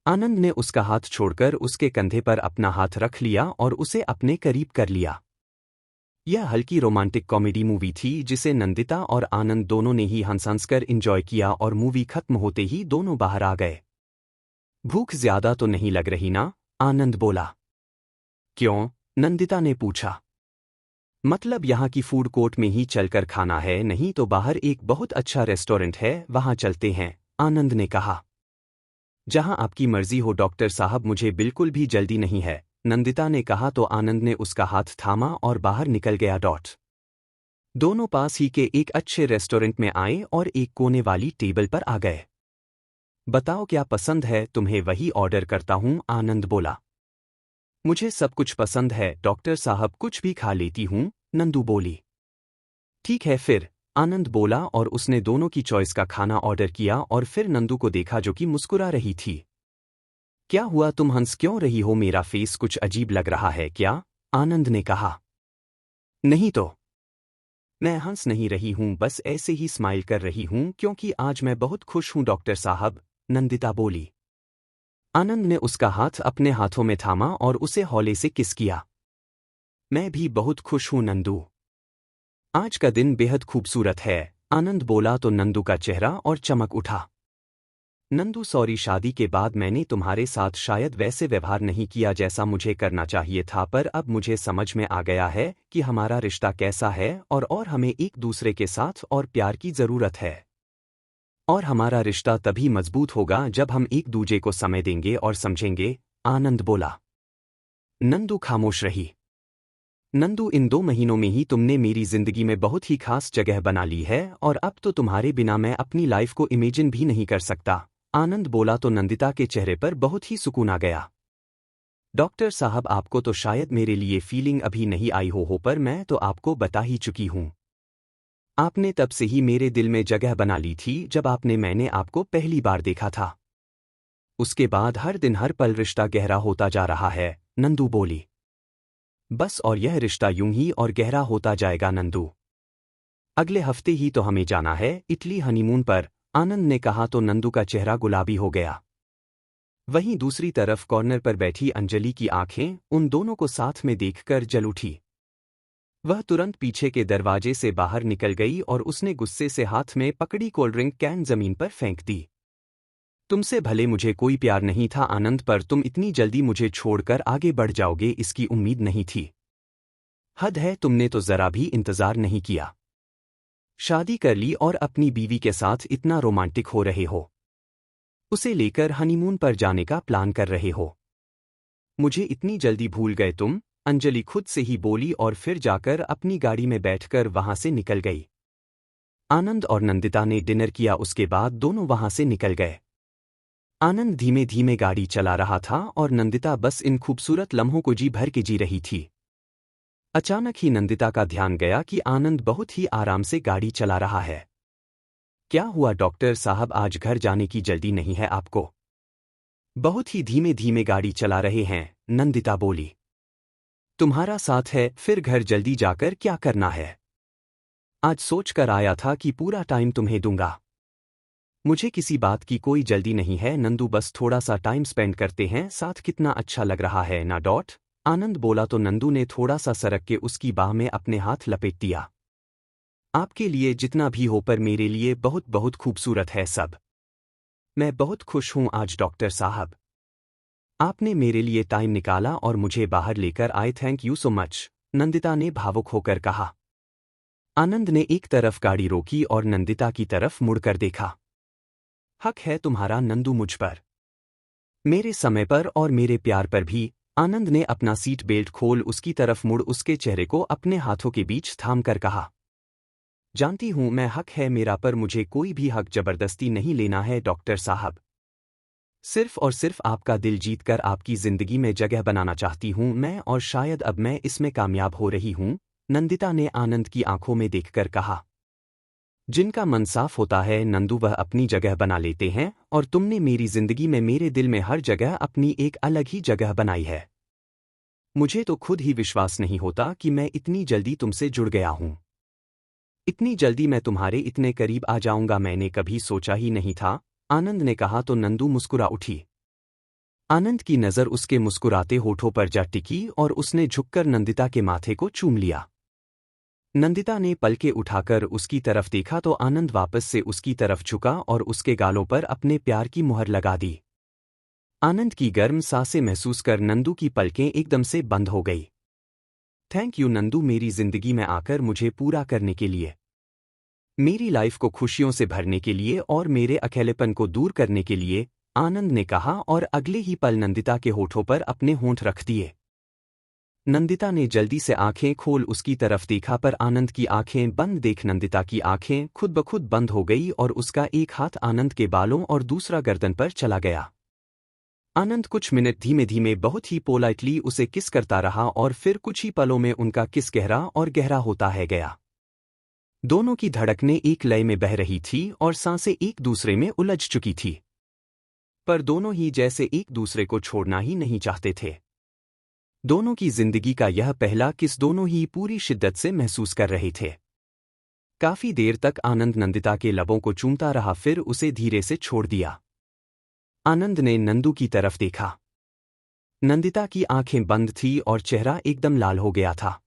आनंद ने उसका हाथ छोड़कर उसके कंधे पर अपना हाथ रख लिया और उसे अपने करीब कर लिया। यह हल्की रोमांटिक कॉमेडी मूवी थी जिसे नंदिता और आनंद दोनों ने ही हंस-हंसकर एंजॉय किया और मूवी खत्म होते ही दोनों बाहर आ गए। भूख ज्यादा तो नहीं लग रही ना? आनंद बोला। क्यों? नंदिता ने पूछा। मतलब यहाँ की फूड कोर्ट में ही चलकर खाना है, नहीं तो बाहर एक बहुत अच्छा रेस्टोरेंट है वहाँ चलते हैं, आनंद ने कहा। जहाँ आपकी मर्जी हो डॉक्टर साहब, मुझे बिल्कुल भी जल्दी नहीं है, नंदिता ने कहा तो आनंद ने उसका हाथ थामा और बाहर निकल गया डॉट। दोनों पास ही के एक अच्छे रेस्टोरेंट में आए और एक कोने वाली टेबल पर आ गए। बताओ क्या पसंद है तुम्हें, वही ऑर्डर करता हूँ, आनंद बोला। मुझे सब कुछ पसंद है डॉक्टर साहब, कुछ भी खा लेती हूँ, नंदू बोली। ठीक है फिर, आनंद बोला और उसने दोनों की चॉइस का खाना ऑर्डर किया और फिर नंदू को देखा जो कि मुस्कुरा रही थी। क्या हुआ, तुम हंस क्यों रही हो, मेरा फेस कुछ अजीब लग रहा है क्या? आनंद ने कहा। नहीं तो। मैं हंस नहीं रही हूं, बस ऐसे ही स्माइल कर रही हूं क्योंकि आज मैं बहुत खुश हूं डॉक्टर साहब, नंदिता बोली। आनंद ने उसका हाथ अपने हाथों में थामा और उसे हौले से किस किया। मैं भी बहुत खुश हूं नंदू। आज का दिन बेहद खूबसूरत है, आनंद बोला तो नंदू का चेहरा और चमक उठा। नंदू सॉरी, शादी के बाद मैंने तुम्हारे साथ शायद वैसे व्यवहार नहीं किया जैसा मुझे करना चाहिए था, पर अब मुझे समझ में आ गया है कि हमारा रिश्ता कैसा है और हमें एक दूसरे के साथ और प्यार की जरूरत है। और हमारा रिश्ता तभी मजबूत होगा जब हम एक दूजे को समय देंगे और समझेंगे, आनंद बोला। नंदू खामोश रही। नंदू, इन 2 महीनों में ही तुमने मेरी जिंदगी में बहुत ही खास जगह बना ली है और अब तो तुम्हारे बिना मैं अपनी लाइफ को इमेजिन भी नहीं कर सकता, आनंद बोला तो नंदिता के चेहरे पर बहुत ही सुकून आ गया। डॉक्टर साहब, आपको तो शायद मेरे लिए फीलिंग अभी नहीं आई हो पर मैं तो आपको बता ही चुकी हूं। आपने तब से ही मेरे दिल में जगह बना ली थी जब मैंने आपको पहली बार देखा था। उसके बाद हर दिन हर पल रिश्ता गहरा होता जा रहा है, नंदू बोली। बस, और यह रिश्ता यूं ही और गहरा होता जाएगा नंदू। अगले हफ्ते ही तो हमें जाना है इटली हनीमून पर, आनंद ने कहा तो नंदू का चेहरा गुलाबी हो गया। वहीं दूसरी तरफ कॉर्नर पर बैठी अंजलि की आंखें उन दोनों को साथ में देखकर जल उठी। वह तुरंत पीछे के दरवाजे से बाहर निकल गई और उसने गुस्से से हाथ में पकड़ी कोल्ड ड्रिंक कैन जमीन पर फेंक दी। तुमसे भले मुझे कोई प्यार नहीं था आनंद, पर तुम इतनी जल्दी मुझे छोड़कर आगे बढ़ जाओगे इसकी उम्मीद नहीं थी। हद है, तुमने तो जरा भी इंतजार नहीं किया। शादी कर ली और अपनी बीवी के साथ इतना रोमांटिक हो रहे हो। उसे लेकर हनीमून पर जाने का प्लान कर रहे हो। मुझे इतनी जल्दी भूल गए तुम, अंजलि खुद से ही बोली और फिर जाकर अपनी गाड़ी में बैठकर वहां से निकल गई। आनंद और नंदिता ने डिनर किया, उसके बाद दोनों वहां से निकल गए। आनंद धीमे धीमे गाड़ी चला रहा था और नंदिता बस इन खूबसूरत लम्हों को जी भर के जी रही थी। अचानक ही नंदिता का ध्यान गया कि आनंद बहुत ही आराम से गाड़ी चला रहा है। क्या हुआ डॉक्टर साहब, आज घर जाने की जल्दी नहीं है आपको? बहुत ही धीमे धीमे गाड़ी चला रहे हैं, नंदिता बोली। तुम्हारा साथ है, फिर घर जल्दी जाकर क्या करना है? आज सोच कर आया था कि पूरा टाइम तुम्हें दूंगा। मुझे किसी बात की कोई जल्दी नहीं है नंदू, बस थोड़ा सा टाइम स्पेंड करते हैं साथ, कितना अच्छा लग रहा है ना डॉट, आनंद बोला तो नंदू ने थोड़ा सा सरक के उसकी बाह में अपने हाथ लपेट दिया। आपके लिए जितना भी हो पर मेरे लिए बहुत बहुत खूबसूरत है सब। मैं बहुत खुश हूं आज डॉक्टर साहब। आपने मेरे लिए टाइम निकाला और मुझे बाहर लेकर आए, thank you so much, Nandita ने भावुक होकर कहा। आनंद ने एक तरफ गाड़ी रोकी और नंदिता की तरफ मुड़कर देखा। हक है तुम्हारा नंदू मुझ पर, मेरे समय पर और मेरे प्यार पर भी। आनंद ने अपना सीट बेल्ट खोल उसकी तरफ मुड़ उसके चेहरे को अपने हाथों के बीच थाम कर कहा। जानती हूं मैं, हक है मेरा, पर मुझे कोई भी हक जबरदस्ती नहीं लेना है डॉक्टर साहब। सिर्फ और सिर्फ आपका दिल जीतकर आपकी जिंदगी में जगह बनाना चाहती हूं मैं, और शायद अब मैं इसमें कामयाब हो रही हूं, नंदिता ने आनंद की आंखों में देखकर कहा। जिनका मन साफ होता है नंदू, वह अपनी जगह बना लेते हैं, और तुमने मेरी जिंदगी में, मेरे दिल में हर जगह अपनी एक अलग ही जगह बनाई है। मुझे तो खुद ही विश्वास नहीं होता कि मैं इतनी जल्दी तुमसे जुड़ गया हूं। इतनी जल्दी मैं तुम्हारे इतने करीब आ जाऊंगा मैंने कभी सोचा ही नहीं था, आनंद ने कहा तो नंदू मुस्कुरा उठी। आनंद की नज़र उसके मुस्कुराते होठों पर जा टिकी और उसने झुककर नंदिता के माथे को चूम लिया। नंदिता ने पलकें उठाकर उसकी तरफ देखा तो आनंद वापस से उसकी तरफ झुका और उसके गालों पर अपने प्यार की मुहर लगा दी। आनंद की गर्म सांसें महसूस कर नंदू की पलकें एकदम से बंद हो गई। थैंक यू नंदू, मेरी जिंदगी में आकर मुझे पूरा करने के लिए, मेरी लाइफ को खुशियों से भरने के लिए और मेरे अकेलेपन को दूर करने के लिए, आनंद ने कहा और अगले ही पल नंदिता के होठों पर अपने होंठ रख दिए। नंदिता ने जल्दी से आंखें खोल उसकी तरफ देखा पर आनंद की आंखें बंद देख नंदिता की आंखें खुद ब खुद बंद हो गई और उसका एक हाथ आनंद के बालों और दूसरा गर्दन पर चला गया। आनंद कुछ मिनट धीमे धीमे बहुत ही पोलाइटली उसे किस करता रहा और फिर कुछ ही पलों में उनका किस गहरा और गहरा होता है गया। दोनों की धड़कनें एक लय में बह रही थी और सांसें एक दूसरे में उलझ चुकी थी, पर दोनों ही जैसे एक दूसरे को छोड़ना ही नहीं चाहते थे। दोनों की जिंदगी का यह पहला किस दोनों ही पूरी शिद्दत से महसूस कर रहे थे। काफी देर तक आनंद नंदिता के लबों को चूमता रहा, फिर उसे धीरे से छोड़ दिया। आनंद ने नंदू की तरफ देखा। नंदिता की आंखें बंद थी और चेहरा एकदम लाल हो गया था।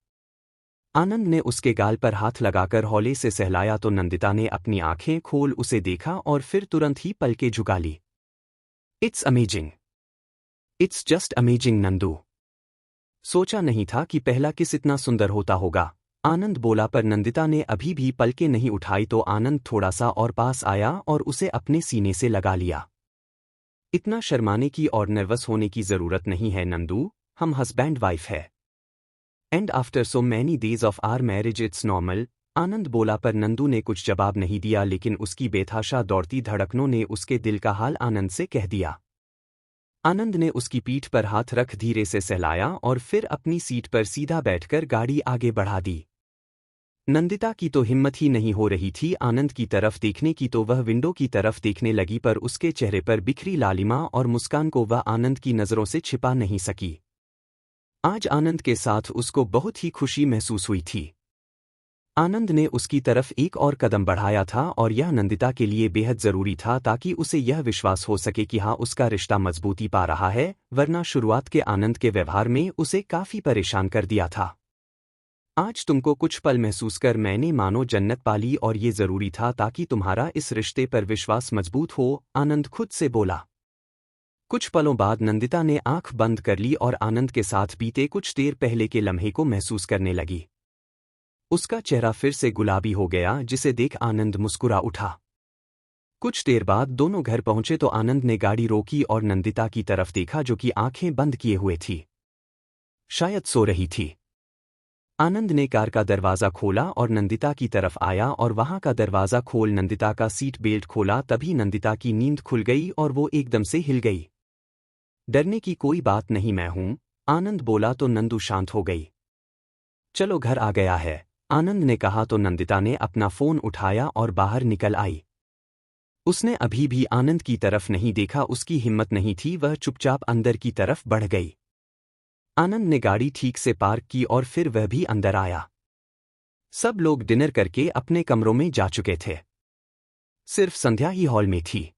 आनंद ने उसके गाल पर हाथ लगाकर हौले से सहलाया तो नंदिता ने अपनी आंखें खोल उसे देखा और फिर तुरंत ही पलकें झुका ली। It's amazing, it's just amazing Nandu. सोचा नहीं था कि पहला किस इतना सुंदर होता होगा, आनंद बोला, पर नंदिता ने अभी भी पलकें नहीं उठाई तो आनंद थोड़ा सा और पास आया और उसे अपने सीने से लगा लिया। इतना शर्माने की और नर्वस होने की जरूरत नहीं है नंदू, हम हस्बैंड वाइफ है। And after so many days of our marriage it's normal, Anand बोला, पर नंदू ने कुछ जवाब नहीं दिया, लेकिन उसकी बेतहाशा दौड़ती धड़कनों ने उसके दिल का हाल आनंद से कह दिया। आनंद ने उसकी पीठ पर हाथ रख धीरे से सहलाया और फिर अपनी सीट पर सीधा बैठकर गाड़ी आगे बढ़ा दी। नंदिता की तो हिम्मत ही नहीं हो रही थी आनंद की तरफ देखने की, तो वह विंडो की तरफ देखने लगी, पर उसके चेहरे पर बिखरी लालिमा और मुस्कान को वह आनंद की नज़रों से छिपा नहीं सकी। आज आनंद के साथ उसको बहुत ही खुशी महसूस हुई थी। आनंद ने उसकी तरफ एक और कदम बढ़ाया था और यह नंदिता के लिए बेहद जरूरी था ताकि उसे यह विश्वास हो सके कि हाँ, उसका रिश्ता मजबूती पा रहा है, वरना शुरुआत के आनंद के व्यवहार में उसे काफी परेशान कर दिया था। आज तुमको कुछ पल महसूस कर मैंने मानो जन्नत पाली और ये जरूरी था ताकि तुम्हारा इस रिश्ते पर विश्वास मजबूत हो, आनंद खुद से बोला। कुछ पलों बाद नंदिता ने आंख बंद कर ली और आनंद के साथ बीते कुछ देर पहले के लम्हे को महसूस करने लगी। उसका चेहरा फिर से गुलाबी हो गया, जिसे देख आनंद मुस्कुरा उठा। कुछ देर बाद दोनों घर पहुंचे तो आनंद ने गाड़ी रोकी और नंदिता की तरफ देखा जो कि आंखें बंद किए हुए थी, शायद सो रही थी। आनंद ने कार का दरवाजा खोला और नंदिता की तरफ आया और वहां का दरवाजा खोल नंदिता का सीट बेल्ट खोला, तभी नंदिता की नींद खुल गई और वो एकदम से हिल गई। डरने की कोई बात नहीं, मैं हूं, आनंद बोला तो नंदू शांत हो गई। चलो घर आ गया है, आनंद ने कहा तो नंदिता ने अपना फोन उठाया और बाहर निकल आई। उसने अभी भी आनंद की तरफ नहीं देखा, उसकी हिम्मत नहीं थी, वह चुपचाप अंदर की तरफ बढ़ गई। आनंद ने गाड़ी ठीक से पार्क की और फिर वह भी अंदर आया। सब लोग डिनर करके अपने कमरों में जा चुके थे, सिर्फ संध्या ही हॉल में थी।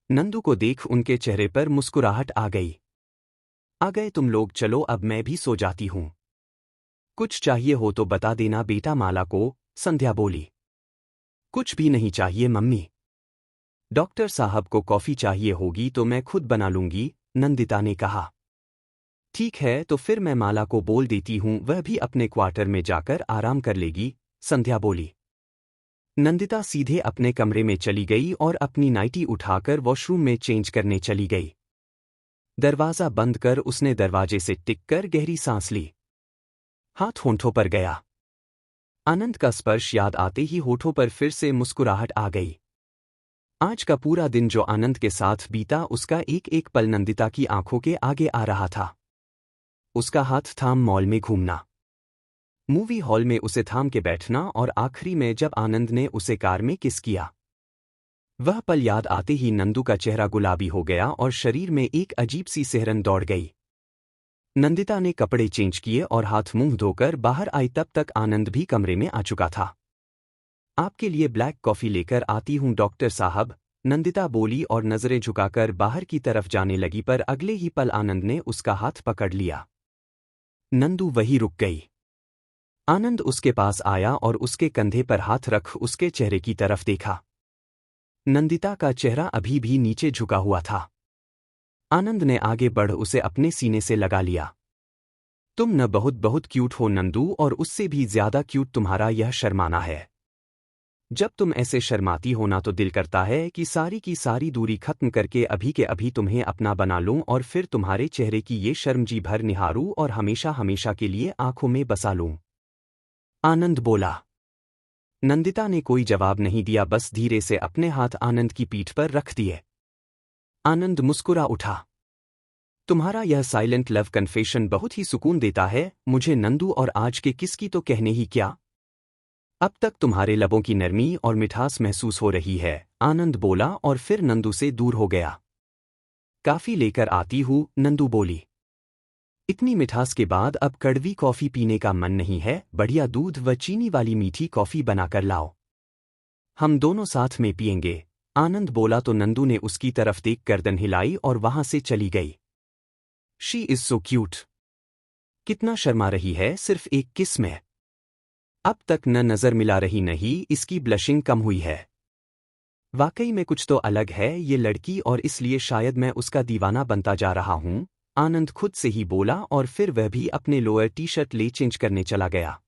नंदू को देख उनके चेहरे पर मुस्कुराहट आ गई। आ गए तुम लोग, चलो अब मैं भी सो जाती हूं। कुछ चाहिए हो तो बता देना बेटा माला को, संध्या बोली। कुछ भी नहीं चाहिए मम्मी। डॉक्टर साहब को कॉफी चाहिए होगी तो मैं खुद बना लूंगी, नंदिता ने कहा। ठीक है, तो फिर मैं माला को बोल देती हूँ, वह भी अपने क्वार्टर में जाकर आराम कर लेगी, संध्या बोली। नंदिता सीधे अपने कमरे में चली गई और अपनी नाइटी उठाकर वॉशरूम में चेंज करने चली गई। दरवाज़ा बंद कर उसने दरवाजे से टिककर गहरी सांस ली। हाथ होंठों पर गया। आनंद का स्पर्श याद आते ही होठों पर फिर से मुस्कुराहट आ गई। आज का पूरा दिन जो आनंद के साथ बीता, उसका एक एक पल नंदिता की आंखों के आगे आ रहा था। उसका हाथ थाम मॉल में घूमना, मूवी हॉल में उसे थाम के बैठना और आखिरी में जब आनंद ने उसे कार में किस किया। वह पल याद आते ही नंदू का चेहरा गुलाबी हो गया और शरीर में एक अजीब सी सिहरन दौड़ गई। नंदिता ने कपड़े चेंज किए और हाथ मुंह धोकर बाहर आई, तब तक आनंद भी कमरे में आ चुका था। आपके लिए ब्लैक कॉफी लेकर आती हूँ डॉक्टर साहब, नंदिता बोली और नजरें झुकाकर बाहर की तरफ जाने लगी, पर अगले ही पल आनंद ने उसका हाथ पकड़ लिया। नंदू वहीं रुक गई। आनंद उसके पास आया और उसके कंधे पर हाथ रख उसके चेहरे की तरफ देखा। नंदिता का चेहरा अभी भी नीचे झुका हुआ था। आनंद ने आगे बढ़ उसे अपने सीने से लगा लिया। तुम न बहुत बहुत क्यूट हो नंदू, और उससे भी ज्यादा क्यूट तुम्हारा यह शर्माना है। जब तुम ऐसे शर्माती हो ना, तो दिल करता है कि सारी की सारी दूरी खत्म करके अभी के अभी तुम्हें अपना बना लूं और फिर तुम्हारे चेहरे की ये शर्म जी भर निहारूं और हमेशा हमेशा के लिए आंखों में बसा लूं। आनंद बोला। नंदिता ने कोई जवाब नहीं दिया, बस धीरे से अपने हाथ आनंद की पीठ पर रख दिए। आनंद मुस्कुरा उठा। तुम्हारा यह साइलेंट लव कन्फेशन बहुत ही सुकून देता है मुझे नंदू, और आज के किसकी तो कहने ही क्या। अब तक तुम्हारे लबों की नरमी और मिठास महसूस हो रही है, आनंद बोला और फिर नंदू से दूर हो गया। काफी लेकर आती हूँ, नंदू बोली। इतनी मिठास के बाद अब कड़वी कॉफी पीने का मन नहीं है, बढ़िया दूध व चीनी वाली मीठी कॉफी बनाकर लाओ। हम दोनों साथ में पिएंगे, आनंद बोला तो नंदू ने उसकी तरफ देख गर्दन हिलाई और वहां से चली गई। She is so cute. कितना शर्मा रही है सिर्फ एक किस में। अब तक न नजर मिला रही, नहीं इसकी ब्लशिंग कम हुई है। वाकई में कुछ तो अलग है ये लड़की, और इसलिए शायद मैं उसका दीवाना बनता जा रहा हूं, आनंद खुद से ही बोला और फिर वह भी अपने लोअर टी शर्ट ले चेंज करने चला गया।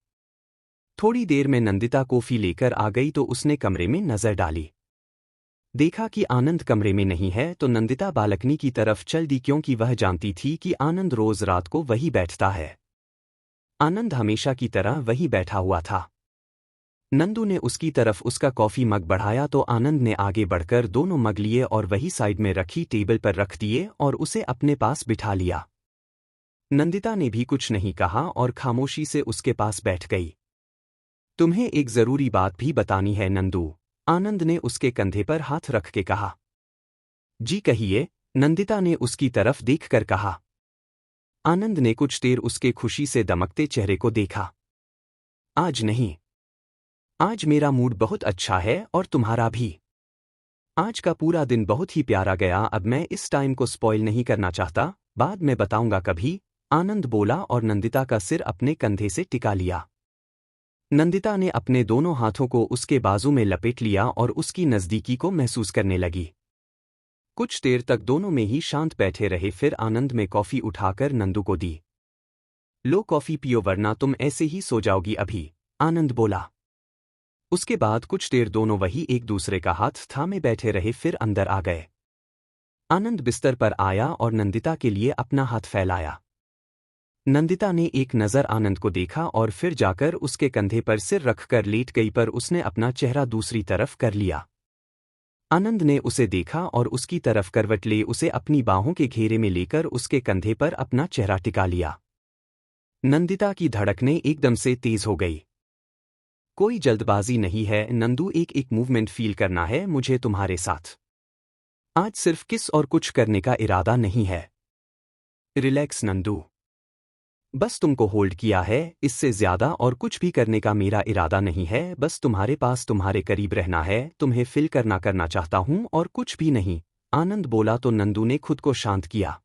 थोड़ी देर में नंदिता कॉफी लेकर आ गई तो उसने कमरे में नजर डाली। देखा कि आनंद कमरे में नहीं है तो नंदिता बालकनी की तरफ चल दी, क्योंकि वह जानती थी कि आनंद रोज रात को वहीं बैठता है। आनंद हमेशा की तरह वहीं बैठा हुआ था। नंदू ने उसकी तरफ उसका कॉफी मग बढ़ाया तो आनंद ने आगे बढ़कर दोनों मग लिए और वही साइड में रखी टेबल पर रख दिए और उसे अपने पास बिठा लिया। नंदिता ने भी कुछ नहीं कहा और खामोशी से उसके पास बैठ गई। तुम्हें एक जरूरी बात भी बतानी है नंदू, आनंद ने उसके कंधे पर हाथ रख के कहा। जी कहिए, नंदिता ने उसकी तरफ देखकर कहा। आनंद ने कुछ देर उसके खुशी से दमकते चेहरे को देखा। आज नहीं, आज मेरा मूड बहुत अच्छा है और तुम्हारा भी। आज का पूरा दिन बहुत ही प्यारा गया, अब मैं इस टाइम को स्पॉइल नहीं करना चाहता, बाद में बताऊंगा कभी, आनंद बोला और नंदिता का सिर अपने कंधे से टिका लिया। नंदिता ने अपने दोनों हाथों को उसके बाजू में लपेट लिया और उसकी नज़दीकी को महसूस करने लगी। कुछ देर तक दोनों में ही शांत बैठे रहे, फिर आनंद में कॉफी उठाकर नंदू को दी। लो कॉफी पियो वरना तुम ऐसे ही सो जाओगी अभी, आनंद बोला। उसके बाद कुछ देर दोनों वही एक दूसरे का हाथ थामे बैठे रहे, फिर अंदर आ गए। आनंद बिस्तर पर आया और नंदिता के लिए अपना हाथ फैलाया। नंदिता ने एक नज़र आनंद को देखा और फिर जाकर उसके कंधे पर सिर रखकर लेट गई, पर उसने अपना चेहरा दूसरी तरफ कर लिया। आनंद ने उसे देखा और उसकी तरफ करवट ले उसे अपनी बाहों के घेरे में लेकर उसके कंधे पर अपना चेहरा टिका लिया। नंदिता की धड़कनें एकदम से तेज हो गई। कोई जल्दबाजी नहीं है नंदू, एक एक मूवमेंट फील करना है मुझे तुम्हारे साथ। आज सिर्फ किस और कुछ करने का इरादा नहीं है। रिलैक्स नंदू, बस तुमको होल्ड किया है, इससे ज्यादा और कुछ भी करने का मेरा इरादा नहीं है, बस तुम्हारे पास तुम्हारे करीब रहना है, तुम्हें फिल करना चाहता हूं और कुछ भी नहीं, आनंद बोला तो नंदू ने खुद को शांत किया।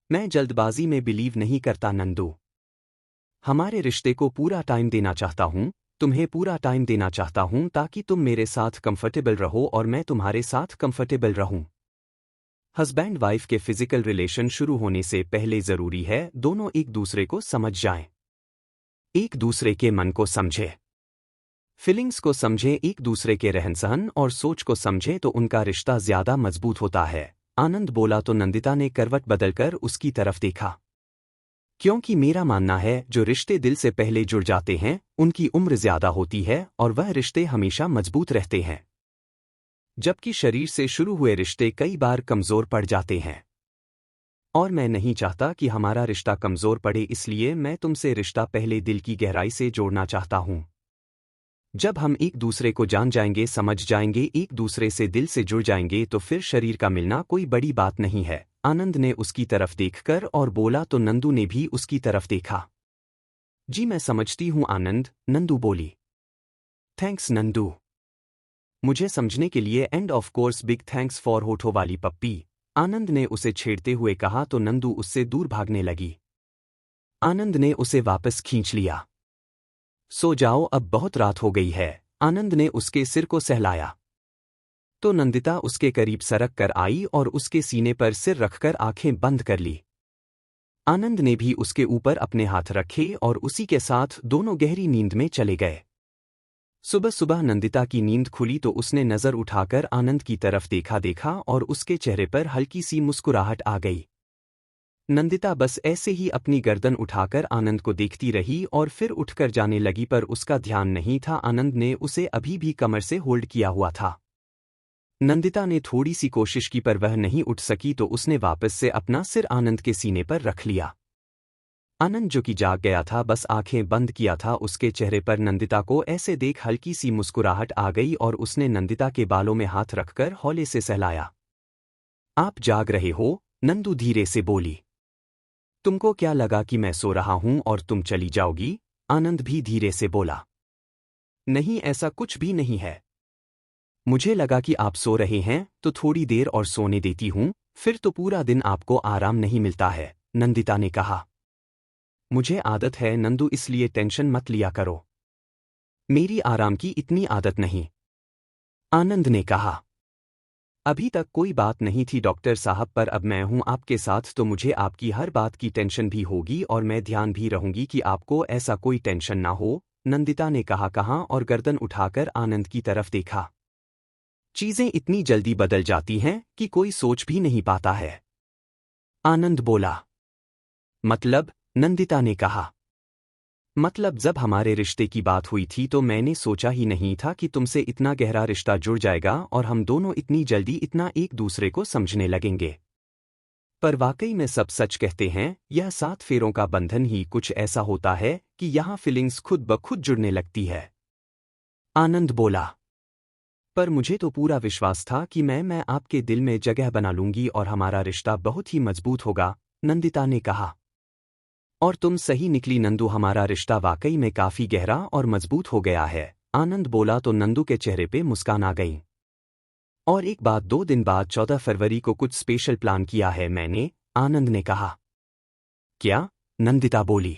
मैं जल्दबाजी में बिलीव नहीं करता नंदू। हमारे रिश्ते को पूरा टाइम देना चाहता हूं, तुम्हें पूरा टाइम देना चाहता हूं ताकि तुम मेरे साथ कंफर्टेबल रहो और मैं तुम्हारे साथ कंफर्टेबल रहूं। हस्बैंड वाइफ के फिजिकल रिलेशन शुरू होने से पहले जरूरी है दोनों एक दूसरे को समझ जाएं, एक दूसरे के मन को समझे, फीलिंग्स को समझे, एक दूसरे के रहन सहन और सोच को समझे तो उनका रिश्ता ज्यादा मजबूत होता है। आनंद बोला तो नंदिता ने करवट बदलकर उसकी तरफ देखा। क्योंकि मेरा मानना है जो रिश्ते दिल से पहले जुड़ जाते हैं उनकी उम्र ज्यादा होती है और वह रिश्ते हमेशा मजबूत रहते हैं, जबकि शरीर से शुरू हुए रिश्ते कई बार कमजोर पड़ जाते हैं। और मैं नहीं चाहता कि हमारा रिश्ता कमजोर पड़े, इसलिए मैं तुमसे रिश्ता पहले दिल की गहराई से जोड़ना चाहता हूं। जब हम एक दूसरे को जान जाएंगे, समझ जाएंगे, एक दूसरे से दिल से जुड़ जाएंगे तो फिर शरीर का मिलना कोई बड़ी बात नहीं है। आनंद ने उसकी तरफ देखकर और बोला तो नंदू ने भी उसकी तरफ देखा। जी मैं समझती हूं आनंद, नंदू बोली। थैंक्स नंदू, मुझे समझने के लिए and of course big thanks for होठो वाली पप्पी। आनंद ने उसे छेड़ते हुए कहा तो नंदू उससे दूर भागने लगी। आनंद ने उसे वापस खींच लिया। सो जाओ, अब बहुत रात हो गई है। आनंद ने उसके सिर को सहलाया तो नंदिता उसके करीब सरक कर आई और उसके सीने पर सिर रखकर आंखें बंद कर ली। आनंद ने भी उसके ऊपर अपने हाथ रखे और उसी के साथ दोनों गहरी नींद में चले गए। सुबह सुबह नंदिता की नींद खुली तो उसने नजर उठाकर आनंद की तरफ देखा और उसके चेहरे पर हल्की सी मुस्कुराहट आ गई। नंदिता बस ऐसे ही अपनी गर्दन उठाकर आनंद को देखती रही और फिर उठकर जाने लगी, पर उसका ध्यान नहीं था आनंद ने उसे अभी भी कमर से होल्ड किया हुआ था। नंदिता ने थोड़ी सी कोशिश की पर वह नहीं उठ सकी तो उसने वापस से अपना सिर आनंद के सीने पर रख लिया। आनंद जो कि जाग गया था, बस आंखें बंद किया था, उसके चेहरे पर नंदिता को ऐसे देख हल्की सी मुस्कुराहट आ गई और उसने नंदिता के बालों में हाथ रखकर हौले से सहलाया। आप जाग रहे हो? नंदू धीरे से बोली। तुमको क्या लगा कि मैं सो रहा हूं और तुम चली जाओगी? आनंद भी धीरे से बोला। नहीं, ऐसा कुछ भी नहीं है। मुझे लगा कि आप सो रहे हैं तो थोड़ी देर और सोने देती हूं, फिर तो पूरा दिन आपको आराम नहीं मिलता है, नंदिता ने कहा। मुझे आदत है नंदू, इसलिए टेंशन मत लिया करो। मेरी आराम की इतनी आदत नहीं, आनंद ने कहा। अभी तक कोई बात नहीं थी डॉक्टर साहब, पर अब मैं हूं आपके साथ तो मुझे आपकी हर बात की टेंशन भी होगी और मैं ध्यान भी रहूंगी कि आपको ऐसा कोई टेंशन ना हो, नंदिता ने कहा और गर्दन उठाकर आनंद की तरफ देखा। चीजें इतनी जल्दी बदल जाती हैं कि कोई सोच भी नहीं पाता है, आनंद बोला। मतलब? नंदिता ने कहा। मतलब जब हमारे रिश्ते की बात हुई थी तो मैंने सोचा ही नहीं था कि तुमसे इतना गहरा रिश्ता जुड़ जाएगा और हम दोनों इतनी जल्दी इतना एक दूसरे को समझने लगेंगे। पर वाकई में सब सच कहते हैं, यह 7 फेरों का बंधन ही कुछ ऐसा होता है कि यहाँ फीलिंग्स खुद ब खुद जुड़ने लगती है, आनंद बोला। पर मुझे तो पूरा विश्वास था कि मैं आपके दिल में जगह बना लूंगी और हमारा रिश्ता बहुत ही मजबूत होगा, नंदिता ने कहा। और तुम सही निकली नंदू, हमारा रिश्ता वाकई में काफी गहरा और मजबूत हो गया है, आनंद बोला तो नंदू के चेहरे पे मुस्कान आ गई। और एक बात, 2 दिन बाद 14 फरवरी को कुछ स्पेशल प्लान किया है मैंने, आनंद ने कहा। क्या? नंदिता बोली।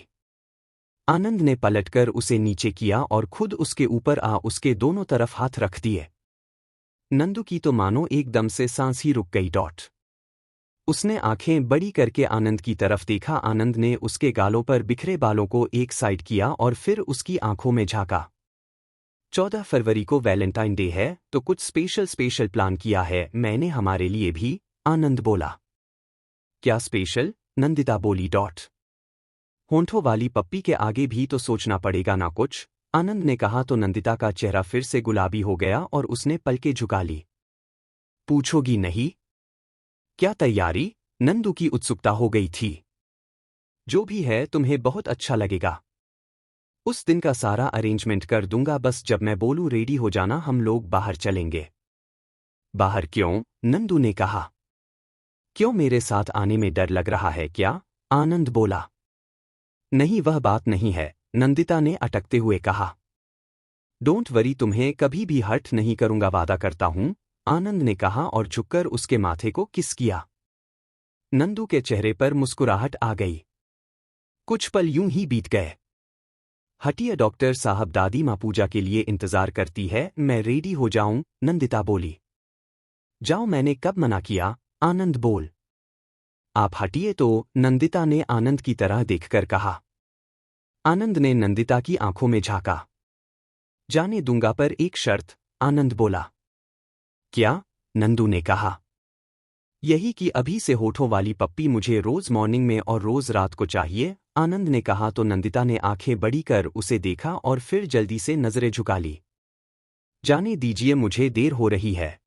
आनंद ने पलटकर उसे नीचे किया और खुद उसके ऊपर उसके दोनों तरफ हाथ रख दिए। नंदू की तो मानो एकदम से सांस ही रुक गई। उसने आंखें बड़ी करके आनंद की तरफ देखा। आनंद ने उसके गालों पर बिखरे बालों को एक साइड किया और फिर उसकी आंखों में झांका। 14 फरवरी को वैलेंटाइन डे है तो कुछ स्पेशल प्लान किया है मैंने हमारे लिए भी, आनंद बोला। क्या स्पेशल? नंदिता बोली। होंठों वाली पप्पी के आगे भी तो सोचना पड़ेगा ना कुछ, आनंद ने कहा तो नंदिता का चेहरा फिर से गुलाबी हो गया और उसने पलकें झुका ली। पूछोगी नहीं? क्या तैयारी? नंदू की उत्सुकता हो गई थी। जो भी है तुम्हें बहुत अच्छा लगेगा। उस दिन का सारा अरेंजमेंट कर दूंगा, बस जब मैं बोलूं रेडी हो जाना, हम लोग बाहर चलेंगे। बाहर क्यों? नंदू ने कहा। क्यों, मेरे साथ आने में डर लग रहा है क्या? आनंद बोला। नहीं, वह बात नहीं है, नंदिता ने अटकते हुए कहा। डोंट वरी, तुम्हें कभी भी हर्ट नहीं करूंगा, वादा करता हूं, आनंद ने कहा और झुककर उसके माथे को किस किया। नंदू के चेहरे पर मुस्कुराहट आ गई। कुछ पल यूं ही बीत गए। हटिए डॉक्टर साहब, दादी माँ पूजा के लिए इंतजार करती है, मैं रेडी हो जाऊं, नंदिता बोली। जाओ, मैंने कब मना किया? आनंद बोल। आप हटिए तो, नंदिता ने आनंद की तरह देखकर कहा। आनंद ने नंदिता की आंखों में झांका। जाने दूंगा पर एक शर्त, आनंद बोला। क्या? नंदू ने कहा। यही कि अभी से होठों वाली पप्पी मुझे रोज मॉर्निंग में और रोज रात को चाहिए, आनंद ने कहा तो नंदिता ने आंखें बड़ी कर उसे देखा और फिर जल्दी से नजरें झुका ली। जाने दीजिए, मुझे देर हो रही है।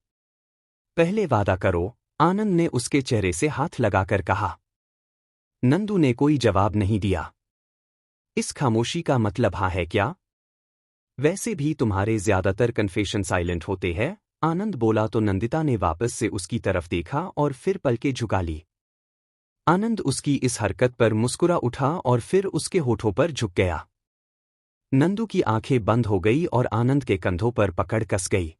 पहले वादा करो, आनंद ने उसके चेहरे से हाथ लगाकर कहा। नंदू ने कोई जवाब नहीं दिया। इस खामोशी का मतलब हाँ है क्या? वैसे भी तुम्हारे ज्यादातर कन्फेशन साइलेंट होते हैं, आनंद बोला तो नंदिता ने वापस से उसकी तरफ देखा और फिर पलकें झुका ली। आनंद उसकी इस हरकत पर मुस्कुरा उठा और फिर उसके होठों पर झुक गया। नंदू की आंखें बंद हो गई और आनंद के कंधों पर पकड़ कस गई।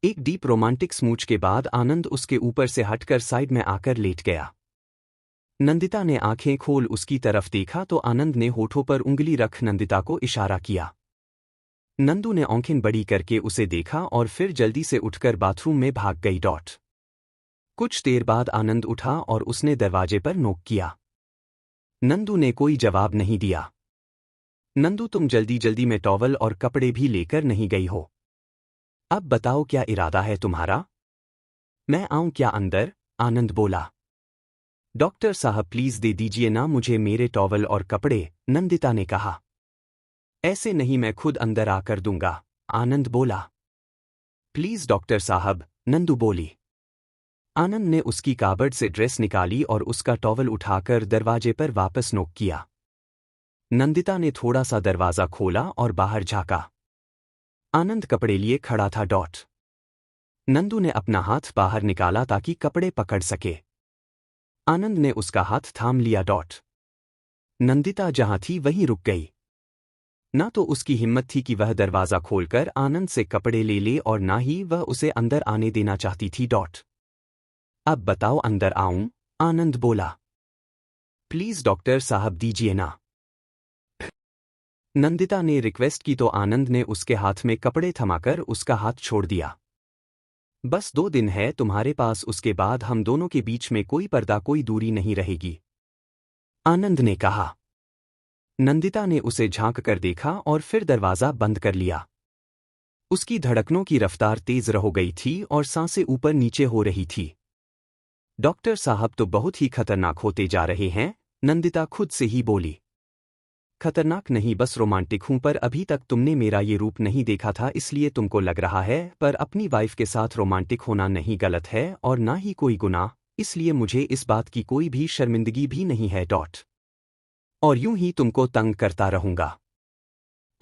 एक डीप रोमांटिक स्मूच के बाद आनंद उसके ऊपर से हटकर साइड में आकर लेट गया। नंदिता ने आंखें खोल उसकी तरफ देखा तो आनंद ने होठों पर उंगली रख नंदिता को इशारा किया। नंदू ने आंखें बड़ी करके उसे देखा और फिर जल्दी से उठकर बाथरूम में भाग गई। कुछ देर बाद आनंद उठा और उसने दरवाजे पर नॉक किया। नंदू ने कोई जवाब नहीं दिया। नंदू, तुम जल्दी जल्दी में टॉवल और कपड़े भी लेकर नहीं गई हो। अब बताओ क्या इरादा है तुम्हारा? मैं आऊं क्या अंदर? आनंद बोला। डॉक्टर साहब प्लीज दे दीजिए ना मुझे मेरे टॉवल और कपड़े, नंदिता ने कहा। ऐसे नहीं, मैं खुद अंदर आकर दूंगा, आनंद बोला। प्लीज डॉक्टर साहब, नंदू बोली। आनंद ने उसकी काबर्ड से ड्रेस निकाली और उसका टॉवल उठाकर दरवाजे पर वापस नॉक किया। नंदिता ने थोड़ा सा दरवाजा खोला और बाहर झांका। आनंद कपड़े लिए खड़ा था। नंदू ने अपना हाथ बाहर निकाला ताकि कपड़े पकड़ सके। आनंद ने उसका हाथ थाम लिया। नंदिता जहां थी वहीं रुक गई। ना तो उसकी हिम्मत थी कि वह दरवाजा खोलकर आनंद से कपड़े ले ले और ना ही वह उसे अंदर आने देना चाहती थी। अब बताओ अंदर आऊं? आनंद बोला। प्लीज डॉक्टर साहब दीजिए ना। नंदिता ने रिक्वेस्ट की तो आनंद ने उसके हाथ में कपड़े थमाकर उसका हाथ छोड़ दिया। बस 2 दिन है तुम्हारे पास, उसके बाद हम दोनों के बीच में कोई पर्दा, कोई दूरी नहीं रहेगी, आनंद ने कहा। नंदिता ने उसे झांक कर देखा और फिर दरवाजा बंद कर लिया। उसकी धड़कनों की रफ्तार तेज हो गई थी और सांसें ऊपर नीचे हो रही थी। डॉक्टर साहब तो बहुत ही खतरनाक होते जा रहे हैं, नंदिता खुद से ही बोली। खतरनाक नहीं, बस रोमांटिक हूं, पर अभी तक तुमने मेरा ये रूप नहीं देखा था इसलिए तुमको लग रहा है, पर अपनी वाइफ के साथ रोमांटिक होना नहीं गलत है और ना ही कोई गुनाह, इसलिए मुझे इस बात की कोई भी शर्मिंदगी भी नहीं है। और यूं ही तुमको तंग करता रहूंगा,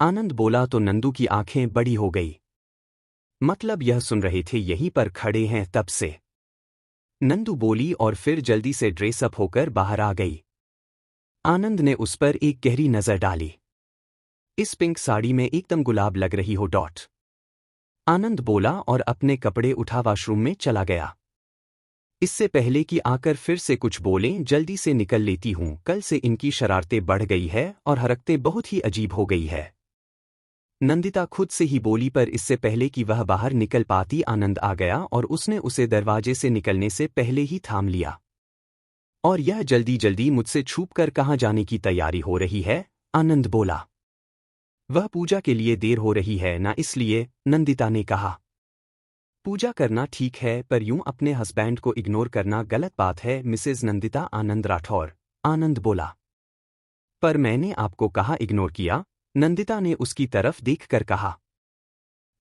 आनंद बोला तो नंदू की आंखें बड़ी हो गई। मतलब यह सुन रहे थे यहीं पर खड़े हैं तब से, नंदू बोली और फिर जल्दी से ड्रेसअप होकर बाहर आ गई। आनंद ने उस पर एक गहरी नजर डाली। इस पिंक साड़ी में एकदम गुलाब लग रही हो। आनंद बोला और अपने कपड़े उठा वॉशरूम में चला गया। इससे पहले कि आकर फिर से कुछ बोलें, जल्दी से निकल लेती हूं, कल से इनकी शरारतें बढ़ गई है और हरकतें बहुत ही अजीब हो गई है, नंदिता खुद से ही बोली। पर इससे पहले कि वह बाहर निकल पाती आनंद आ गया और उसने उसे दरवाजे से निकलने से पहले ही थाम लिया। और यह जल्दी जल्दी मुझसे छुप कर कहाँ जाने की तैयारी हो रही है? आनंद बोला। वह पूजा के लिए देर हो रही है ना, इसलिए, नंदिता ने कहा। पूजा करना ठीक है पर यूं अपने हस्बैंड को इग्नोर करना गलत बात है मिसेज नंदिता आनंद राठौर, आनंद बोला। पर मैंने आपको कहा इग्नोर किया? नंदिता ने उसकी तरफ देखकर कहा।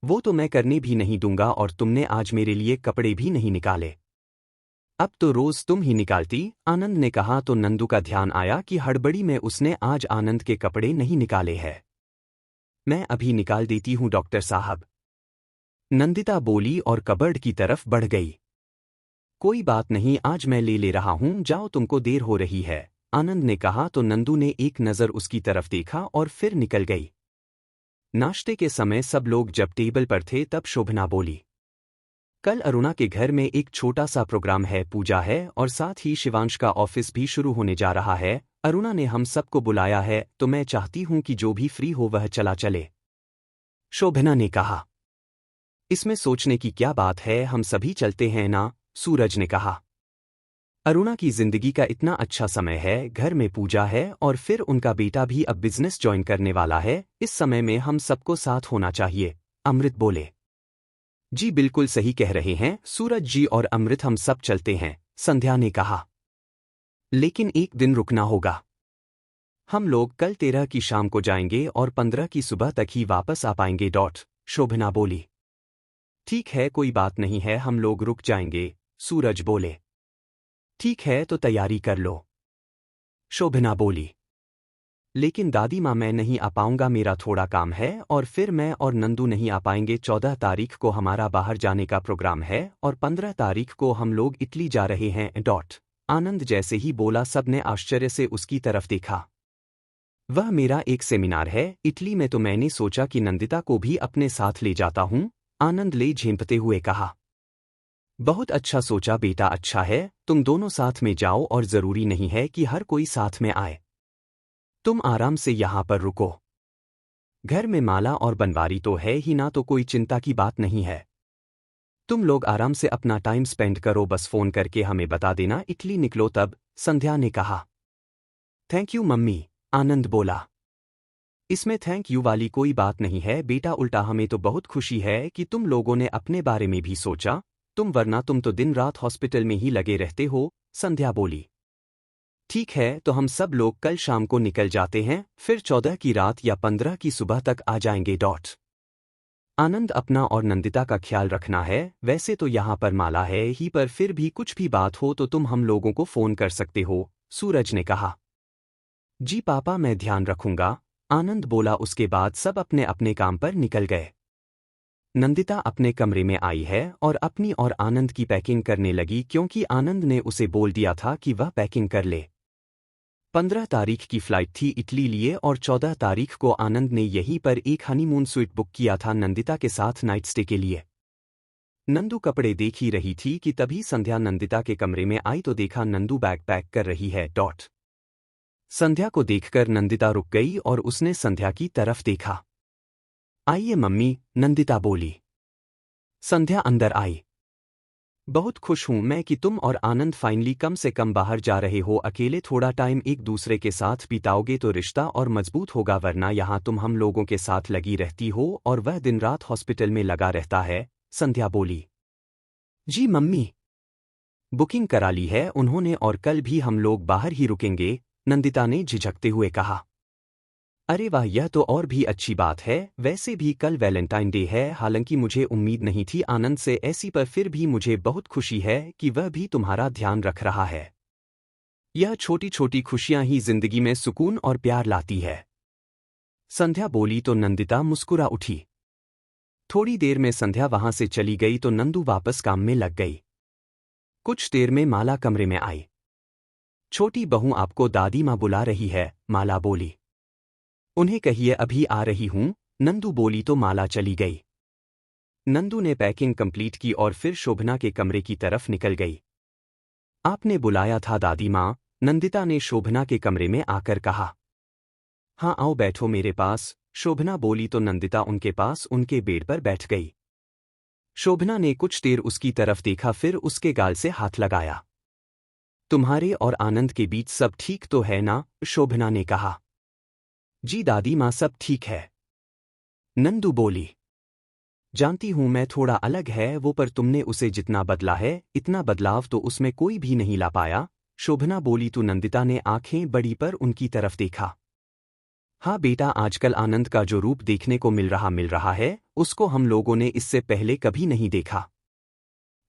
वो तो मैं करने भी नहीं दूंगा और तुमने आज मेरे लिए कपड़े भी नहीं निकाले। अब तो रोज तुम ही निकालती, आनंद ने कहा तो नंदू का ध्यान आया कि हड़बड़ी में उसने आज आनंद के कपड़े नहीं निकाले हैं। मैं अभी निकाल देती हूं डॉक्टर साहब, नंदिता बोली और कबर्ड की तरफ बढ़ गई। कोई बात नहीं, आज मैं ले रहा हूं, जाओ तुमको देर हो रही है, आनंद ने कहा तो नंदू ने एक नज़र उसकी तरफ देखा और फिर निकल गई। नाश्ते के समय सब लोग जब टेबल पर थे तब शोभना बोली। कल अरुणा के घर में एक छोटा सा प्रोग्राम है, पूजा है और साथ ही शिवांश का ऑफिस भी शुरू होने जा रहा है। अरुणा ने हम सबको बुलाया है तो मैं चाहती हूं कि जो भी फ्री हो वह चला चले, शोभना ने कहा। इसमें सोचने की क्या बात है, हम सभी चलते हैं ना, सूरज ने कहा। अरुणा की जिंदगी का इतना अच्छा समय है, घर में पूजा है और फिर उनका बेटा भी अब बिजनेस ज्वाइन करने वाला है, इस समय में हम सबको साथ होना चाहिए, अमृत बोले। जी बिल्कुल सही कह रहे हैं सूरज जी और अमृत, हम सब चलते हैं, संध्या ने कहा। लेकिन एक दिन रुकना होगा। हम लोग कल 13 की शाम को जाएंगे और 15 की सुबह तक ही वापस आ पाएंगे। शोभना बोली। ठीक है, कोई बात नहीं है, हम लोग रुक जाएंगे, सूरज बोले। ठीक है तो तैयारी कर लो, शोभना बोली। लेकिन दादी माँ मैं नहीं आ पाऊंगा, मेरा थोड़ा काम है और फिर मैं और नंदू नहीं आ पाएंगे। 14 तारीख को हमारा बाहर जाने का प्रोग्राम है और 15 तारीख को हम लोग इटली जा रहे हैं। आनंद जैसे ही बोला सबने आश्चर्य से उसकी तरफ देखा। वह मेरा एक सेमिनार है इटली में, तो मैंने सोचा कि नंदिता को भी अपने साथ ले जाता हूं, आनंद ले झेंपते हुए कहा। बहुत अच्छा सोचा बेटा, अच्छा है, तुम दोनों साथ में जाओ और जरूरी नहीं है कि हर कोई साथ में आए। तुम आराम से यहाँ पर रुको। घर में माला और बनवारी तो है ही ना, तो कोई चिंता की बात नहीं है। तुम लोग आराम से अपना टाइम स्पेंड करो, बस फोन करके हमें बता देना इटली निकलो तब, संध्या ने कहा। थैंक यू मम्मी, आनंद बोला। इसमें थैंक यू वाली कोई बात नहीं है बेटा, उल्टा हमें तो बहुत खुशी है कि तुम लोगों ने अपने बारे में भी सोचा, वरना तुम तो दिन रात हॉस्पिटल में ही लगे रहते हो, संध्या बोली। ठीक है तो हम सब लोग कल शाम को निकल जाते हैं, फिर 14 की रात या 15 की सुबह तक आ जाएंगे। आनंद अपना और नंदिता का ख्याल रखना है, वैसे तो यहाँ पर माला है ही, पर फिर भी कुछ भी बात हो तो तुम हम लोगों को फोन कर सकते हो, सूरज ने कहा। जी पापा मैं ध्यान रखूंगा, आनंद बोला। उसके बाद सब अपने अपने काम पर निकल गए। नंदिता अपने कमरे में आई है और अपनी और आनंद की पैकिंग करने लगी, क्योंकि आनंद ने उसे बोल दिया था कि वह पैकिंग कर ले। 15 तारीख की फ्लाइट थी इटली लिए और 14 तारीख को आनंद ने यहीं पर एक हनीमून स्वीट बुक किया था नंदिता के साथ नाइट स्टे के लिए। नंदू कपड़े देख ही रही थी कि तभी संध्या नंदिता के कमरे में आई तो देखा नंदू बैग पैक कर रही है। संध्या को देखकर नंदिता रुक गई और उसने संध्या की तरफ देखा। आइए मम्मी, नंदिता बोली। संध्या अंदर आई। बहुत खुश हूं मैं कि तुम और आनंद फाइनली कम से कम बाहर जा रहे हो। अकेले थोड़ा टाइम एक दूसरे के साथ बिताओगे तो रिश्ता और मजबूत होगा, वरना यहाँ तुम हम लोगों के साथ लगी रहती हो और वह दिन रात हॉस्पिटल में लगा रहता है, संध्या बोली। जी मम्मी, बुकिंग करा ली है उन्होंने और कल भी हम लोग बाहर ही रुकेंगे, नंदिता ने झिझकते हुए कहा। अरे वाह, यह तो और भी अच्छी बात है। वैसे भी कल वैलेंटाइन डे है, हालांकि मुझे उम्मीद नहीं थी आनंद से ऐसी, पर फिर भी मुझे बहुत खुशी है कि वह भी तुम्हारा ध्यान रख रहा है। यह छोटी छोटी खुशियां ही जिंदगी में सुकून और प्यार लाती है, संध्या बोली तो नंदिता मुस्कुरा उठी। थोड़ी देर में संध्या वहां से चली गई तो नंदू वापस काम में लग गई। कुछ देर में माला कमरे में आई। छोटी बहू आपको दादी माँ बुला रही है, माला बोली। उन्हें कहिए अभी आ रही हूं, नंदू बोली तो माला चली गई। नंदू ने पैकिंग कंप्लीट की और फिर शोभना के कमरे की तरफ निकल गई। आपने बुलाया था दादी माँ, नंदिता ने शोभना के कमरे में आकर कहा। हाँ आओ बैठो मेरे पास, शोभना बोली तो नंदिता उनके पास उनके बेड पर बैठ गई। शोभना ने कुछ देर उसकी तरफ देखा, फिर उसके गाल से हाथ लगाया। तुम्हारे और आनंद के बीच सब ठीक तो है ना, शोभना ने कहा। जी दादी माँ सब ठीक है, नंदू बोली। जानती हूं मैं थोड़ा अलग है वो, पर तुमने उसे जितना बदला है इतना बदलाव तो उसमें कोई भी नहीं ला पाया, शोभना बोली तो नंदिता ने आंखें बड़ी पर उनकी तरफ देखा। हाँ बेटा, आजकल आनंद का जो रूप देखने को मिल रहा है उसको हम लोगों ने इससे पहले कभी नहीं देखा।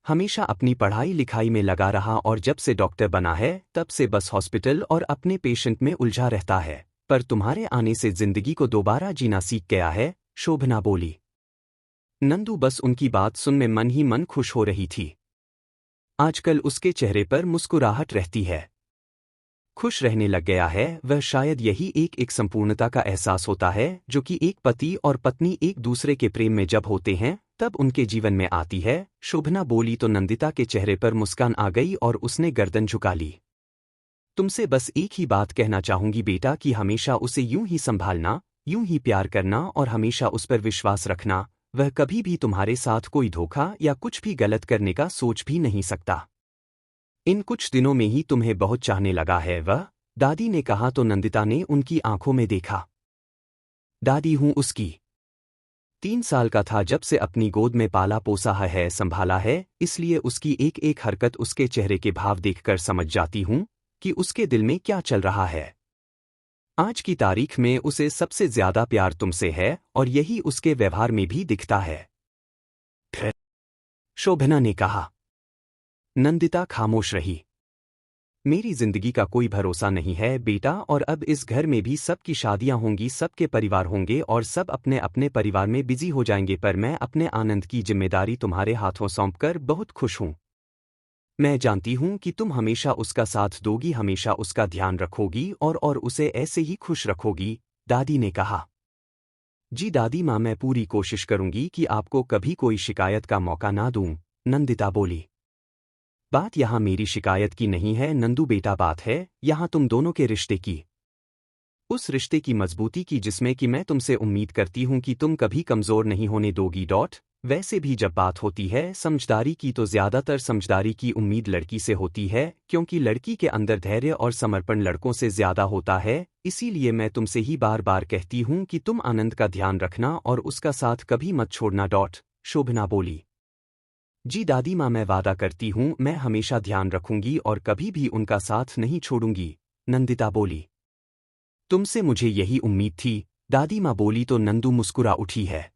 हमेशा अपनी पढ़ाई लिखाई में लगा रहा और जब से डॉक्टर बना है तब से बस हॉस्पिटल और अपने पेशेंट में उलझा रहता है, पर तुम्हारे आने से जिंदगी को दोबारा जीना सीख गया है, शोभना बोली। नंदू बस उनकी बात सुन में मन ही मन खुश हो रही थी। आजकल उसके चेहरे पर मुस्कुराहट रहती है, खुश रहने लग गया है वह। शायद यही एक संपूर्णता का एहसास होता है जो कि एक पति और पत्नी एक दूसरे के प्रेम में जब होते हैं तब उनके जीवन में आती है, शोभना बोली तो नंदिता के चेहरे पर मुस्कान आ गई और उसने गर्दन झुका ली। तुमसे बस एक ही बात कहना चाहूंगी बेटा कि हमेशा उसे यूं ही संभालना, यूं ही प्यार करना और हमेशा उस पर विश्वास रखना, वह कभी भी तुम्हारे साथ कोई धोखा या कुछ भी गलत करने का सोच भी नहीं सकता। इन कुछ दिनों में ही तुम्हें बहुत चाहने लगा है वह, दादी ने कहा तो नंदिता ने उनकी आंखों में देखा। दादी हूं उसकी। 3 साल का था जब से अपनी गोद में पाला पोसा है संभाला है, इसलिए उसकी एक एक हरकत उसके चेहरे के भाव देखकर समझ जाती हूं कि उसके दिल में क्या चल रहा है। आज की तारीख में उसे सबसे ज्यादा प्यार तुमसे है और यही उसके व्यवहार में भी दिखता है, फिर शोभना ने कहा। नंदिता खामोश रही। मेरी जिंदगी का कोई भरोसा नहीं है बेटा, और अब इस घर में भी सबकी शादियां होंगी, सबके परिवार होंगे और सब अपने अपने परिवार में बिजी हो जाएंगे, पर मैं अपने आनंद की जिम्मेदारी तुम्हारे हाथों सौंपकर बहुत खुश हूं। मैं जानती हूं कि तुम हमेशा उसका साथ दोगी, हमेशा उसका ध्यान रखोगी और उसे ऐसे ही खुश रखोगी, दादी ने कहा। जी दादी माँ, मैं पूरी कोशिश करूंगी कि आपको कभी कोई शिकायत का मौका ना दूं, नंदिता बोली। बात यहाँ मेरी शिकायत की नहीं है नंदू बेटा, बात है यहाँ तुम दोनों के रिश्ते की। उस रिश्ते की मजबूती की जिसमें कि मैं तुमसे उम्मीद करती हूं कि तुम कभी कमजोर नहीं होने दोगी। वैसे भी जब बात होती है समझदारी की तो ज्यादातर समझदारी की उम्मीद लड़की से होती है, क्योंकि लड़की के अंदर धैर्य और समर्पण लड़कों से ज्यादा होता है। इसीलिए मैं तुमसे ही बार बार कहती हूं कि तुम आनंद का ध्यान रखना और उसका साथ कभी मत छोड़ना। शोभना बोली। जी दादी माँ, मैं वादा करती हूँ मैं हमेशा ध्यान रखूंगी और कभी भी उनका साथ नहीं छोड़ूंगी, नंदिता बोली। तुमसे मुझे यही उम्मीद थी, दादी माँ बोली तो नंदू मुस्कुरा उठी है।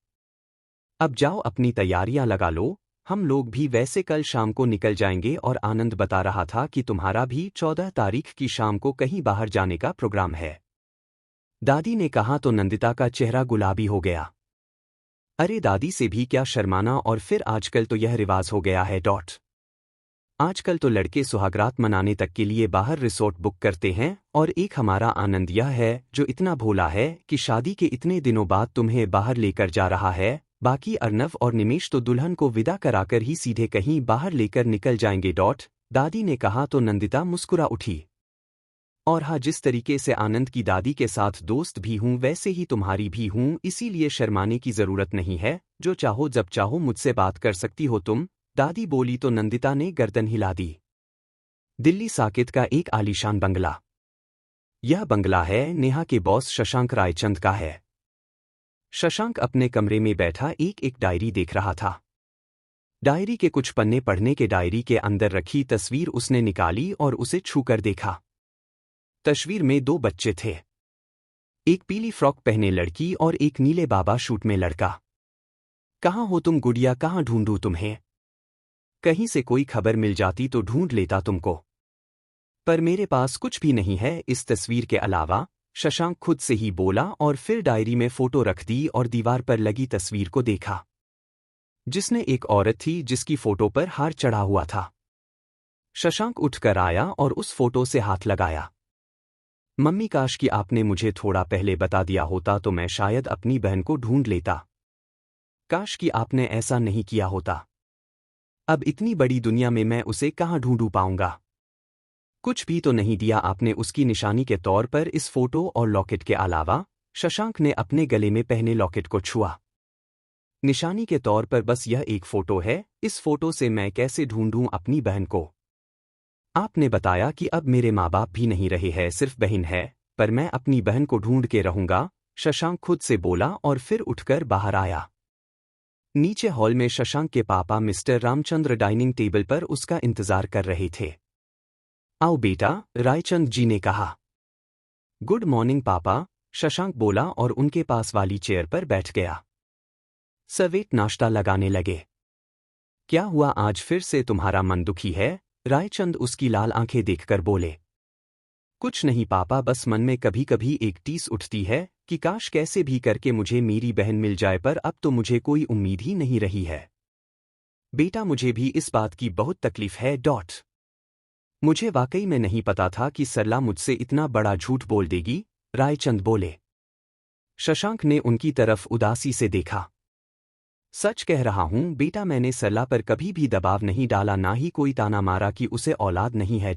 अब जाओ अपनी तैयारियां लगा लो, हम लोग भी वैसे कल शाम को निकल जाएंगे, और आनंद बता रहा था कि तुम्हारा भी 14 तारीख की शाम को कहीं बाहर जाने का प्रोग्राम है। दादी ने कहा तो नंदिता का चेहरा गुलाबी हो गया। अरे दादी से भी क्या शर्माना, और फिर आजकल तो यह रिवाज हो गया है। आजकल तो लड़के सुहागरात मनाने तक के लिए बाहर रिसोर्ट बुक करते हैं, और एक हमारा आनंद यह है जो इतना भोला है कि शादी के इतने दिनों बाद तुम्हें बाहर लेकर जा रहा है। बाकी अर्नव और निमेश तो दुल्हन को विदा कराकर ही सीधे कहीं बाहर लेकर निकल जाएंगे। दादी ने कहा तो नंदिता मुस्कुरा उठी। और हाँ, जिस तरीके से आनंद की दादी के साथ दोस्त भी हूँ वैसे ही तुम्हारी भी हूँ, इसीलिए शर्माने की जरूरत नहीं है, जो चाहो जब चाहो मुझसे बात कर सकती हो तुम, दादी बोली तो नंदिता ने गर्दन हिला दी। दिल्ली साकेत का एक आलीशान बंगला। यह बंगला है नेहा के बॉस शशांक रायचंद का है। शशांक अपने कमरे में बैठा एक एक डायरी देख रहा था। डायरी के कुछ पन्ने पढ़ने के डायरी के अंदर रखी तस्वीर उसने निकाली और उसे छूकर देखा। तस्वीर में 2 बच्चे थे, एक पीली फ्रॉक पहने लड़की और एक नीले बाबा शूट में लड़का। कहाँ हो तुम गुड़िया, कहाँ ढूंढूं तुम्हें? कहीं से कोई खबर मिल जाती तो ढूंढ लेता तुमको, पर मेरे पास कुछ भी नहीं है इस तस्वीर के अलावा, शशांक खुद से ही बोला, और फिर डायरी में फोटो रख दी और दीवार पर लगी तस्वीर को देखा, जिसने एक औरत थी जिसकी फोटो पर हार चढ़ा हुआ था। शशांक उठकर आया और उस फोटो से हाथ लगाया। मम्मी, काश कि आपने मुझे थोड़ा पहले बता दिया होता तो मैं शायद अपनी बहन को ढूंढ लेता। काश कि आपने ऐसा नहीं किया होता। अब इतनी बड़ी दुनिया में मैं उसे कहाँ ढूंढ पाऊंगा। कुछ भी तो नहीं दिया आपने उसकी निशानी के तौर पर इस फोटो और लॉकेट के अलावा। शशांक ने अपने गले में पहने लॉकेट को छुआ। निशानी के तौर पर बस यह एक फोटो है, इस फोटो से मैं कैसे ढूंढूं अपनी बहन को? आपने बताया कि अब मेरे माँ बाप भी नहीं रहे हैं, सिर्फ बहन है, पर मैं अपनी बहन को ढूंढ के रहूंगा, शशांक खुद से बोला और फिर उठकर बाहर आया। नीचे हॉल में शशांक के पापा मिस्टर रामचंद्र डाइनिंग टेबल पर उसका इंतजार कर रहे थे। आओ बेटा, रायचंद जी ने कहा। गुड मॉर्निंग पापा, शशांक बोला और उनके पास वाली चेयर पर बैठ गया। सवेट नाश्ता लगाने लगे। क्या हुआ, आज फिर से तुम्हारा मन दुखी है? रायचंद उसकी लाल आंखें देखकर बोले। कुछ नहीं पापा, बस मन में कभी कभी एक टीस उठती है कि काश कैसे भी करके मुझे मेरी बहन मिल जाए, पर अब तो मुझे कोई उम्मीद ही नहीं रही है। बेटा, मुझे भी इस बात की बहुत तकलीफ है। मुझे वाकई में नहीं पता था कि सरला मुझसे इतना बड़ा झूठ बोल देगी, रायचंद बोले। शशांक ने उनकी तरफ उदासी से देखा। सच कह रहा हूं बेटा, मैंने सरला पर कभी भी दबाव नहीं डाला, ना ही कोई ताना मारा कि उसे औलाद नहीं है।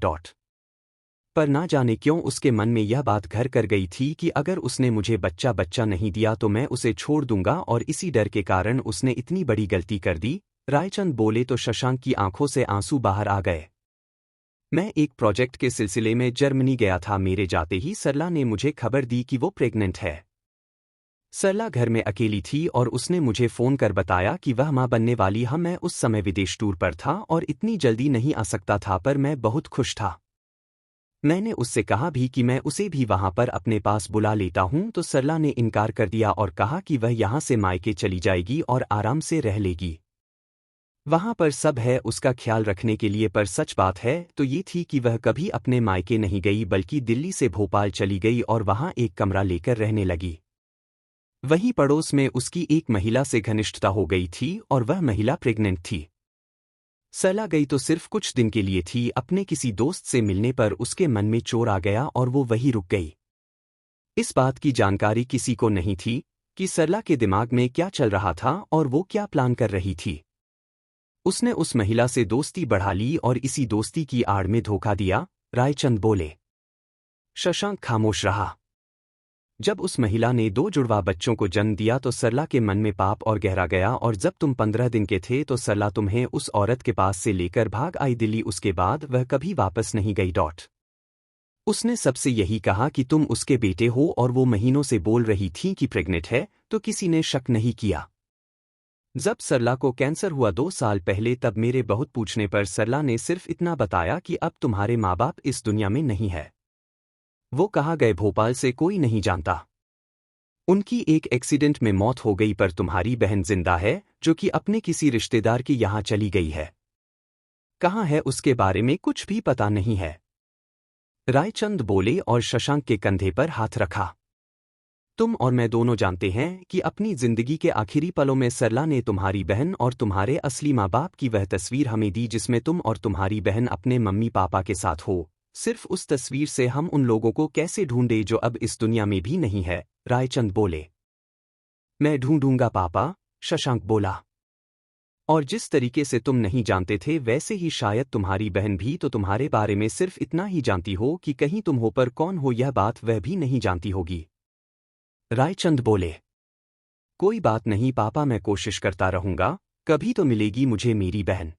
पर ना जाने क्यों उसके मन में यह बात घर कर गई थी कि अगर उसने मुझे बच्चा नहीं दिया तो मैं उसे छोड़ दूंगा, और इसी डर के कारण उसने इतनी बड़ी गलती कर दी। रायचंद बोले तो शशांक की आंखों से आंसू बाहर आ गए। मैं एक प्रोजेक्ट के सिलसिले में जर्मनी गया था। मेरे जाते ही सरला ने मुझे खबर दी कि वो प्रेग्नेंट है। सरला घर में अकेली थी और उसने मुझे फ़ोन कर बताया कि वह मां बनने वाली है। मैं उस समय विदेश टूर पर था और इतनी जल्दी नहीं आ सकता था, पर मैं बहुत खुश था। मैंने उससे कहा भी कि मैं उसे भी वहां पर अपने पास बुला लेता हूं, तो सरला ने इनकार कर दिया और कहा कि वह यहां से मायके चली जाएगी और आराम से रह लेगी। वहां पर सब है उसका ख्याल रखने के लिए, पर सच बात है तो ये थी कि वह कभी अपने मायके नहीं गई बल्कि दिल्ली से भोपाल चली गई और वहां एक कमरा लेकर रहने लगी। वहीं पड़ोस में उसकी एक महिला से घनिष्ठता हो गई थी और वह महिला प्रेग्नेंट थी। सरला गई तो सिर्फ कुछ दिन के लिए थी। अपने किसी दोस्त से मिलने पर उसके मन में चोर आ गया और वो वहीं रुक गई। इस बात की जानकारी किसी को नहीं थी कि सरला के दिमाग में क्या चल रहा था और वो क्या प्लान कर रही थी। उसने उस महिला से दोस्ती बढ़ा ली और इसी दोस्ती की आड़ में धोखा दिया। रायचंद बोले। शशांक खामोश रहा। जब उस महिला ने 2 जुड़वा बच्चों को जन्म दिया तो सरला के मन में पाप और गहरा गया, और जब तुम 15 दिन के थे तो सरला तुम्हें उस औरत के पास से लेकर भाग आई दिल्ली। उसके बाद वह कभी वापस नहीं गई। उसने सबसे यही कहा कि तुम उसके बेटे हो, और वो महीनों से बोल रही थी कि प्रेग्नेंट है, तो किसी ने शक नहीं किया। जब सरला को कैंसर हुआ 2 साल पहले, तब मेरे बहुत पूछने पर सरला ने सिर्फ इतना बताया कि अब तुम्हारे माँ बाप इस दुनिया में नहीं है। वो कहाँ गए भोपाल से कोई नहीं जानता। उनकी एक एक्सीडेंट में मौत हो गई, पर तुम्हारी बहन जिंदा है जो कि अपने किसी रिश्तेदार के यहाँ चली गई है। कहाँ है उसके बारे में कुछ भी पता नहीं है। रायचंद बोले और शशांक के कंधे पर हाथ रखा। तुम और मैं दोनों जानते हैं कि अपनी जिंदगी के आखिरी पलों में सरला ने तुम्हारी बहन और तुम्हारे असली माँ बाप की वह तस्वीर हमें दी जिसमें तुम और तुम्हारी बहन अपने मम्मी पापा के साथ हो। सिर्फ उस तस्वीर से हम उन लोगों को कैसे ढूंढे जो अब इस दुनिया में भी नहीं है। रायचंद बोले। मैं ढूंढूंगा पापा, शशांक बोला। और जिस तरीके से तुम नहीं जानते थे वैसे ही शायद तुम्हारी बहन भी तो तुम्हारे बारे में सिर्फ इतना ही जानती हो कि कहीं तुम हो, पर कौन हो यह बात वह भी नहीं जानती होगी। रायचंद बोले। कोई बात नहीं पापा, मैं कोशिश करता रहूंगा, कभी तो मिलेगी मुझे मेरी बहन।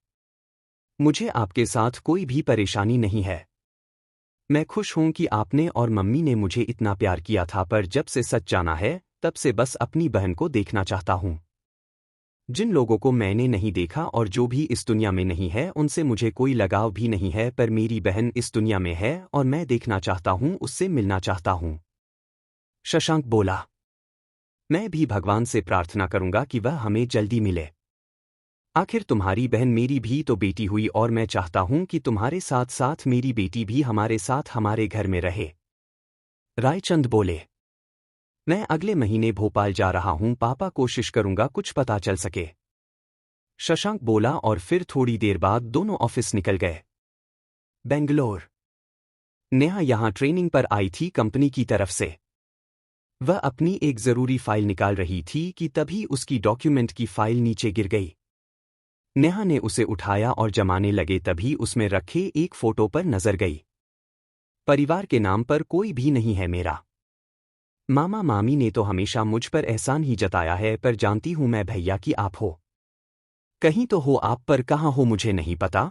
मुझे आपके साथ कोई भी परेशानी नहीं है। मैं खुश हूं कि आपने और मम्मी ने मुझे इतना प्यार किया था, पर जब से सच जाना है तब से बस अपनी बहन को देखना चाहता हूं। जिन लोगों को मैंने नहीं देखा और जो भी इस दुनिया में नहीं है उनसे मुझे कोई लगाव भी नहीं है, पर मेरी बहन इस दुनिया में है और मैं देखना चाहता हूं, उससे मिलना चाहता हूं। शशांक बोला। मैं भी भगवान से प्रार्थना करूंगा कि वह हमें जल्दी मिले। आखिर तुम्हारी बहन मेरी भी तो बेटी हुई और मैं चाहता हूं कि तुम्हारे साथ साथ मेरी बेटी भी हमारे साथ हमारे घर में रहे। रायचंद बोले। मैं अगले महीने भोपाल जा रहा हूं पापा, कोशिश करूंगा कुछ पता चल सके। शशांक बोला और फिर थोड़ी देर बाद दोनों ऑफिस निकल गए। बेंगलोर। नेहा यहां ट्रेनिंग पर आई थी कंपनी की तरफ से। वह अपनी एक जरूरी फाइल निकाल रही थी कि तभी उसकी डॉक्यूमेंट की फाइल नीचे गिर गई। नेहा ने उसे उठाया और जमाने लगे, तभी उसमें रखे एक फोटो पर नजर गई। परिवार के नाम पर कोई भी नहीं है मेरा। मामा मामी ने तो हमेशा मुझ पर एहसान ही जताया है, पर जानती हूं मैं भैया कि आप हो। कहीं तो हो आप, पर कहाँ हो मुझे नहीं पता।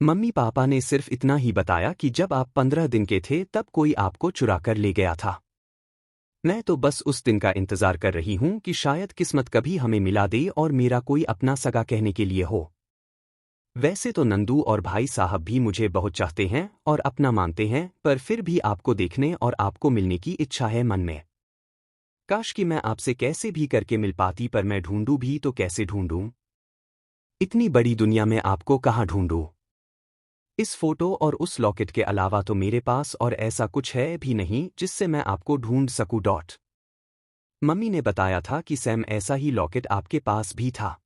मम्मी पापा ने सिर्फ इतना ही बताया कि जब आप 15 दिन के थे तब कोई आपको चुरा कर ले गया था। मैं तो बस उस दिन का इंतजार कर रही हूं कि शायद किस्मत कभी हमें मिला दे और मेरा कोई अपना सगा कहने के लिए हो। वैसे तो नंदू और भाई साहब भी मुझे बहुत चाहते हैं और अपना मानते हैं, पर फिर भी आपको देखने और आपको मिलने की इच्छा है मन में। काश कि मैं आपसे कैसे भी करके मिल पाती, पर मैं ढूंढूं भी तो कैसे ढूंढूं। इतनी बड़ी दुनिया में आपको कहाँ ढूंढूं। इस फोटो और उस लॉकेट के अलावा तो मेरे पास और ऐसा कुछ है भी नहीं जिससे मैं आपको ढूंढ सकूं। मम्मी ने बताया था कि सैम ऐसा ही लॉकेट आपके पास भी था।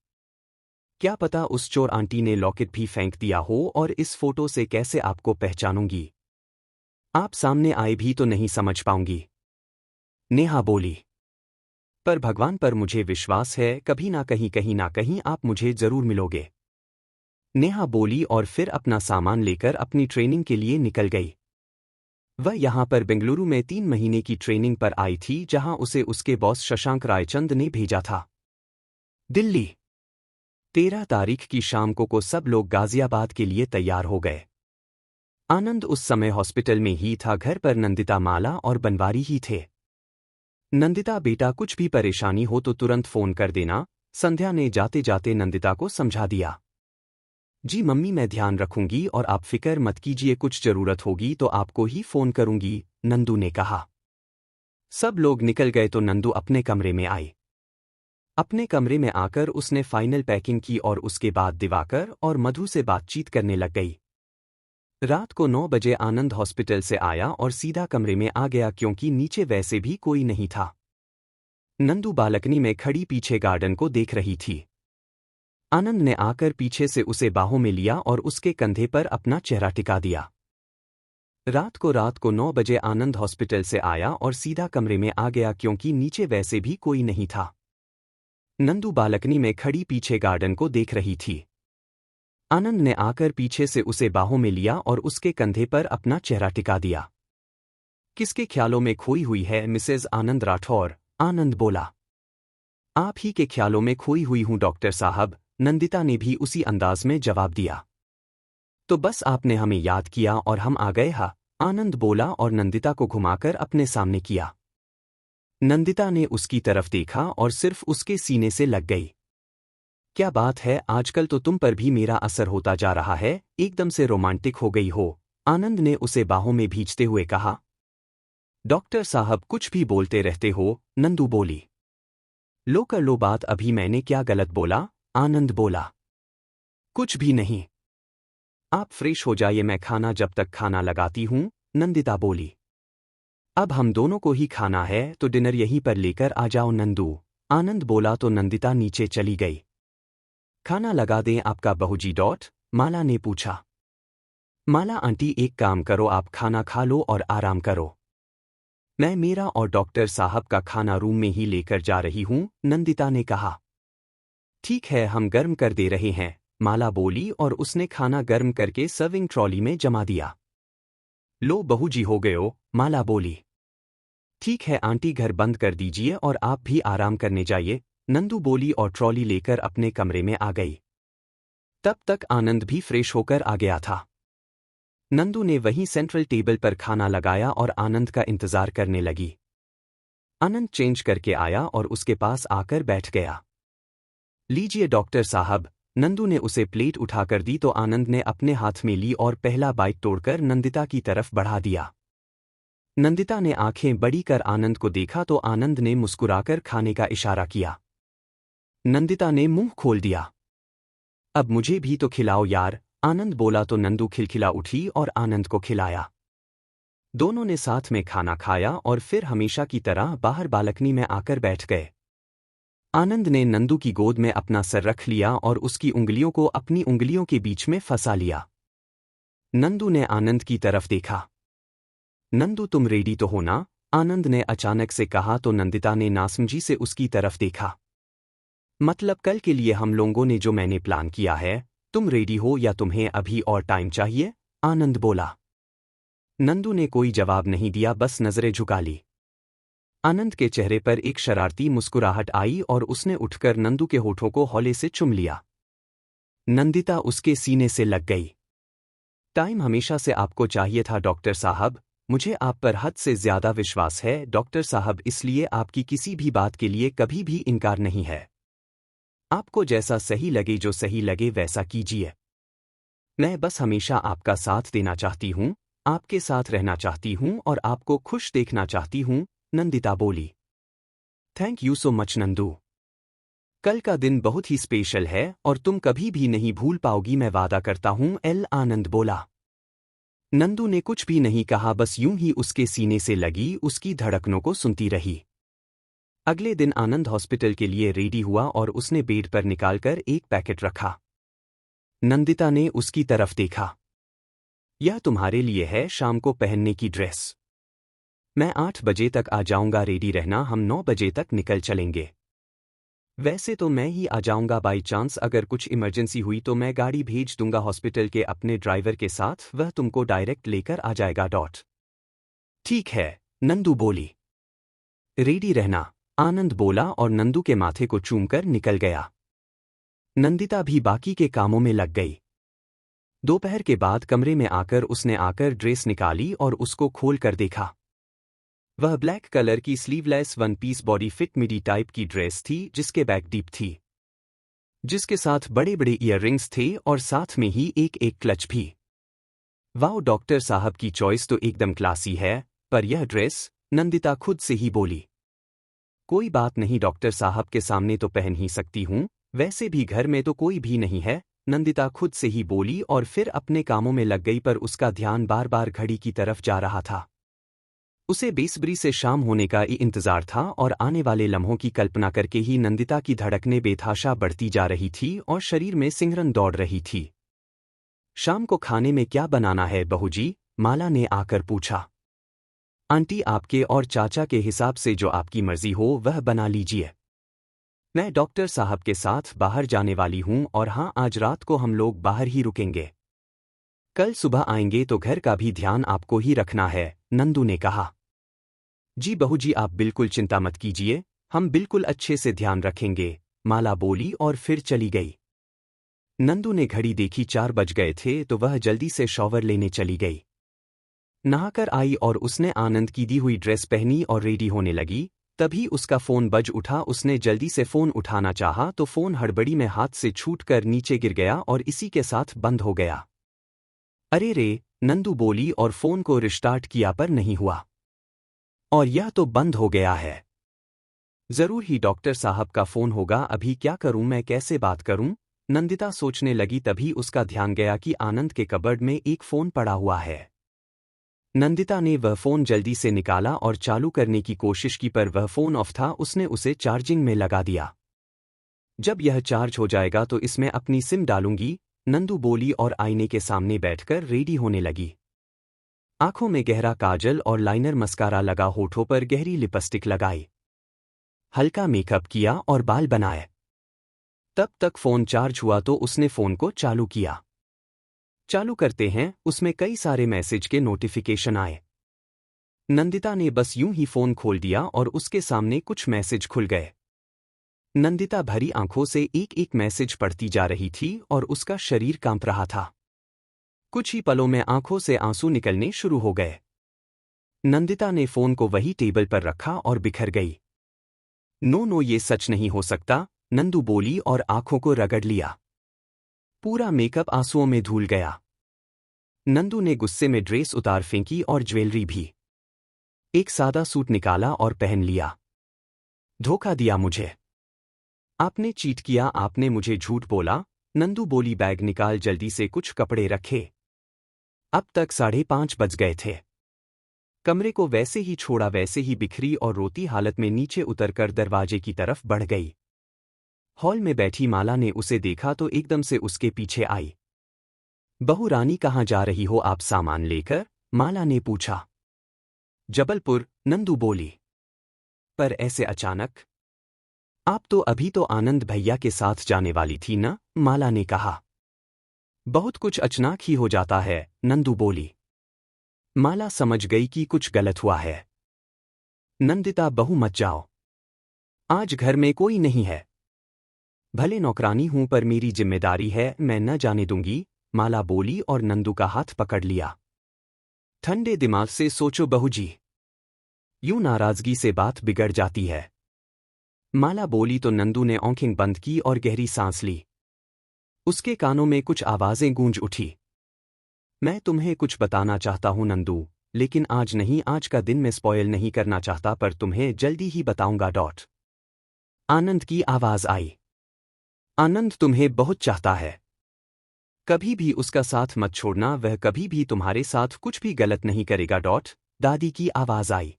क्या पता उस चोर आंटी ने लॉकेट भी फेंक दिया हो, और इस फोटो से कैसे आपको पहचानूंगी। आप सामने आए भी तो नहीं समझ पाऊंगी। नेहा बोली। पर भगवान पर मुझे विश्वास है, कभी ना कहीं आप मुझे जरूर मिलोगे। नेहा बोली और फिर अपना सामान लेकर अपनी ट्रेनिंग के लिए निकल गई। वह यहाँ पर बेंगलुरु में 3 महीने की ट्रेनिंग पर आई थी जहाँ उसे उसके बॉस शशांक रायचंद ने भेजा था। दिल्ली 13 तारीख की शाम को सब लोग गाजियाबाद के लिए तैयार हो गए। आनंद उस समय हॉस्पिटल में ही था, घर पर नंदिता, माला और बनवारी ही थे। नंदिता, बेटा कुछ भी परेशानी हो तो तुरंत फोन कर देना, संध्या ने जाते जाते नंदिता को समझा दिया। जी मम्मी, मैं ध्यान रखूंगी और आप फिक्र मत कीजिए, कुछ जरूरत होगी तो आपको ही फोन करूंगी, नंदू ने कहा। सब लोग निकल गए तो नंदू अपने कमरे में आई। अपने कमरे में आकर उसने फाइनल पैकिंग की और उसके बाद दिवाकर और मधु से बातचीत करने लग गई। रात को 9 बजे आनंद हॉस्पिटल से आया और सीधा कमरे में आ गया क्योंकि नीचे वैसे भी कोई नहीं था। नंदू बालकनी में खड़ी पीछे गार्डन को देख रही थी। आनंद ने आकर पीछे से उसे बाहों में लिया और उसके कंधे पर अपना चेहरा टिका दिया। रात को 9 बजे आनंद हॉस्पिटल से आया और सीधा कमरे में आ गया क्योंकि नीचे वैसे भी कोई नहीं था। नंदू बालकनी में खड़ी पीछे गार्डन को देख रही थी। आनंद ने आकर पीछे से उसे बाहों में लिया और उसके कंधे पर अपना चेहरा टिका दिया। किसके ख्यालों में खोई हुई है मिसेज आनंद राठौर? आनंद बोला। आप ही के ख्यालों में खोई हुई हूं डॉक्टर साहब, नंदिता ने भी उसी अंदाज में जवाब दिया। तो बस आपने हमें याद किया और हम आ गए। हा, आनंद बोला और नंदिता को घुमाकर अपने सामने किया। नंदिता ने उसकी तरफ देखा और सिर्फ उसके सीने से लग गई। क्या बात है, आजकल तो तुम पर भी मेरा असर होता जा रहा है, एकदम से रोमांटिक हो गई हो, आनंद ने उसे बाहों में भींचते हुए कहा। डॉक्टर साहब कुछ भी बोलते रहते हो, नंदू बोली। लो कर लो बात, अभी मैंने क्या गलत बोला? आनंद बोला। कुछ भी नहीं। आप फ्रेश हो जाइए, मैं खाना जब तक खाना लगाती हूं, नंदिता बोली। अब हम दोनों को ही खाना है तो डिनर यहीं पर लेकर आ जाओ नंदू, आनंद बोला तो नंदिता नीचे चली गई। खाना लगा दें आपका बहूजी? माला ने पूछा। माला आंटी एक काम करो, आप खाना खा लो और आराम करो। मैं मेरा और डॉक्टर साहब का खाना रूम में ही लेकर जा रही हूं, नंदिता ने कहा। ठीक है, हम गर्म कर दे रहे हैं, माला बोली और उसने खाना गर्म करके सर्विंग ट्रॉली में जमा दिया। लो बहूजी हो गयो, माला बोली। ठीक है आंटी, घर बंद कर दीजिए और आप भी आराम करने जाइए, नंदू बोली और ट्रॉली लेकर अपने कमरे में आ गई। तब तक आनंद भी फ्रेश होकर आ गया था। नंदू ने वहीं सेंट्रल टेबल पर खाना लगाया और आनंद का इंतजार करने लगी। आनंद चेंज करके आया और उसके पास आकर बैठ गया। लीजिए डॉक्टर साहब, नंदू ने उसे प्लेट उठाकर दी तो आनंद ने अपने हाथ में ली और पहला बाइट तोड़कर नंदिता की तरफ बढ़ा दिया। नंदिता ने आंखें बड़ी कर आनंद को देखा तो आनंद ने मुस्कुराकर खाने का इशारा किया। नंदिता ने मुंह खोल दिया। अब मुझे भी तो खिलाओ यार, आनंद बोला तो नंदू खिलखिला उठी और आनंद को खिलाया। दोनों ने साथ में खाना खाया और फिर हमेशा की तरह बाहर बालकनी में आकर बैठ गए। आनंद ने नंदू की गोद में अपना सर रख लिया और उसकी उंगलियों को अपनी उंगलियों के बीच में फंसा लिया। नंदू ने आनंद की तरफ देखा। नंदू तुम रेडी तो हो ना? आनंद ने अचानक से कहा तो नंदिता ने नासमझी से उसकी तरफ देखा। मतलब कल के लिए हम लोगों ने जो मैंने प्लान किया है, तुम रेडी हो या तुम्हें अभी और टाइम चाहिए? आनंद बोला। नंदू ने कोई जवाब नहीं दिया, बस नजरें झुका ली। आनंद के चेहरे पर एक शरारती मुस्कुराहट आई और उसने उठकर नंदू के होठों को हौले से चुम लिया। नंदिता उसके सीने से लग गई। टाइम हमेशा से आपको चाहिए था डॉक्टर साहब, मुझे आप पर हद से ज्यादा विश्वास है डॉक्टर साहब, इसलिए आपकी किसी भी बात के लिए कभी भी इनकार नहीं है। आपको जैसा सही लगे, जो सही लगे वैसा कीजिए। मैं बस हमेशा आपका साथ देना चाहती हूँ, आपके साथ रहना चाहती हूँ और आपको खुश देखना चाहती हूँ, नंदिता बोली। Thank you so much Nandu. कल का दिन बहुत ही स्पेशल है और तुम कभी भी नहीं भूल पाओगी, मैं वादा करता हूँ, आनंद बोला। नंदू ने कुछ भी नहीं कहा, बस यूं ही उसके सीने से लगी उसकी धड़कनों को सुनती रही। अगले दिन आनंद हॉस्पिटल के लिए रेडी हुआ और उसने बेड पर निकालकर एक पैकेट रखा। नंदिता ने उसकी तरफ देखा। यह तुम्हारे लिए है, शाम को पहनने की ड्रेस। मैं 8 बजे तक आ जाऊंगा, रेडी रहना, हम 9 बजे तक निकल चलेंगे। वैसे तो मैं ही आ जाऊंगा, बाई चांस अगर कुछ इमरजेंसी हुई तो मैं गाड़ी भेज दूंगा हॉस्पिटल के अपने ड्राइवर के साथ, वह तुमको डायरेक्ट लेकर आ जाएगा। ठीक है, नंदू बोली। रेडी रहना, आनंद बोला और नंदू के माथे को चूमकर निकल गया। नंदिता भी बाकी के कामों में लग गई। दोपहर के बाद कमरे में उसने ड्रेस निकाली और उसको खोल कर देखा। वह ब्लैक कलर की sleeveless one piece body fit midi type की ड्रेस थी जिसके बैक डीप थी, जिसके साथ बड़े बड़े ईयररिंग्स थे और साथ में ही एक एक क्लच भी। वाओ, डॉक्टर साहब की चॉइस तो एकदम क्लासी है, पर यह ड्रेस, नंदिता खुद से ही बोली। कोई बात नहीं, डॉक्टर साहब के सामने तो पहन ही सकती हूँ, वैसे भी घर में तो कोई भी नहीं है, नंदिता खुद से ही बोली और फिर अपने कामों में लग गई। पर उसका ध्यान बार बार घड़ी की तरफ जा रहा था। उसे बेसब्री से शाम होने का ही इंतजार था और आने वाले लम्हों की कल्पना करके ही नंदिता की धड़कनें बेतहाशा बढ़ती जा रही थी और शरीर में सिंहरन दौड़ रही थी। शाम को खाने में क्या बनाना है बहूजी? माला ने आकर पूछा। आंटी, आपके और चाचा के हिसाब से जो आपकी मर्जी हो वह बना लीजिए। मैं डॉक्टर साहब के साथ बाहर जाने वाली हूं और हाँ, आज रात को हम लोग बाहर ही रुकेंगे। कल सुबह आएंगे तो घर का भी ध्यान आपको ही रखना है, नंदू ने कहा। जी बहूजी, आप बिल्कुल चिंता मत कीजिए, हम बिल्कुल अच्छे से ध्यान रखेंगे, माला बोली और फिर चली गई। नंदू ने घड़ी देखी, 4 बज गए थे तो वह जल्दी से शॉवर लेने चली गई। नहाकर आई और उसने आनंद की दी हुई ड्रेस पहनी और रेडी होने लगी, तभी उसका फोन बज उठा। उसने जल्दी से फोन उठाना चाहा तो फोन हड़बड़ी में हाथ से छूटकर नीचे गिर गया और इसी के साथ बंद हो गया। अरे रे, नंदू बोली और फोन को रिस्टार्ट किया पर नहीं हुआ और यह तो बंद हो गया है। जरूर ही डॉक्टर साहब का फोन होगा, अभी क्या करूं, मैं कैसे बात करूं? नंदिता सोचने लगी, तभी उसका ध्यान गया कि आनंद के कबर्ड में एक फोन पड़ा हुआ है। नंदिता ने वह फोन जल्दी से निकाला और चालू करने की कोशिश की पर वह फोन ऑफ था। उसने उसे चार्जिंग में लगा दिया। जब यह चार्ज हो जाएगा तो इसमें अपनी सिम डालूंगी, नंदू बोली और आईने के सामने बैठकर रेडी होने लगी। आंखों में गहरा काजल और लाइनर मस्कारा लगा, होठों पर गहरी लिपस्टिक लगाई, हल्का मेकअप किया और बाल बनाए। तब तक फोन चार्ज हुआ तो उसने फोन को चालू किया। चालू करते हैं, उसमें कई सारे मैसेज के नोटिफिकेशन आए। नंदिता ने बस यूं ही फोन खोल दिया और उसके सामने कुछ मैसेज खुल गए। नंदिता भरी आंखों से एक एक मैसेज पढ़ती जा रही थी और उसका शरीर कांप रहा था। कुछ ही पलों में आंखों से आंसू निकलने शुरू हो गए। नंदिता ने फोन को वही टेबल पर रखा और बिखर गई। नो नो, ये सच नहीं हो सकता, नंदू बोली और आंखों को रगड़ लिया। पूरा मेकअप आंसुओं में धुल गया। नंदू ने गुस्से में ड्रेस उतार फेंकी और ज्वेलरी भी। एक सादा सूट निकाला और पहन लिया। धोखा दिया मुझे, आपने चीट किया, आपने मुझे झूठ बोला, नंदू बोली। बैग निकाल, जल्दी से कुछ कपड़े रखे। अब तक 5:30 बज गए थे। कमरे को वैसे ही छोड़ा वैसे ही बिखरी और रोती हालत में नीचे उतरकर दरवाजे की तरफ बढ़ गई। हॉल में बैठी माला ने उसे देखा तो एकदम से उसके पीछे आई। बहू रानी, कहाँ जा रही हो आप सामान लेकर? माला ने पूछा। जबलपुर, नंदू बोली। पर ऐसे अचानक? आप तो अभी तो आनंद भैया के साथ जाने वाली थी ना? माला ने कहा। बहुत कुछ अचानक ही हो जाता है, नंदू बोली। माला समझ गई कि कुछ गलत हुआ है। नंदिता, बहू मत जाओ, आज घर में कोई नहीं है। भले नौकरानी हूं पर मेरी जिम्मेदारी है, मैं न जाने दूंगी, माला बोली और नंदू का हाथ पकड़ लिया। ठंडे दिमाग से सोचो बहूजी, यूं नाराजगी से बात बिगड़ जाती है, माला बोली तो नंदू ने आंखें बंद की और गहरी सांस ली। उसके कानों में कुछ आवाजें गूंज उठी। मैं तुम्हें कुछ बताना चाहता हूं नंदू, लेकिन आज नहीं, आज का दिन मैं स्पॉयल नहीं करना चाहता, पर तुम्हें जल्दी ही बताऊंगा। आनंद की आवाज आई। आनंद तुम्हें बहुत चाहता है, कभी भी उसका साथ मत छोड़ना, वह कभी भी तुम्हारे साथ कुछ भी गलत नहीं करेगा। दादी की आवाज आई।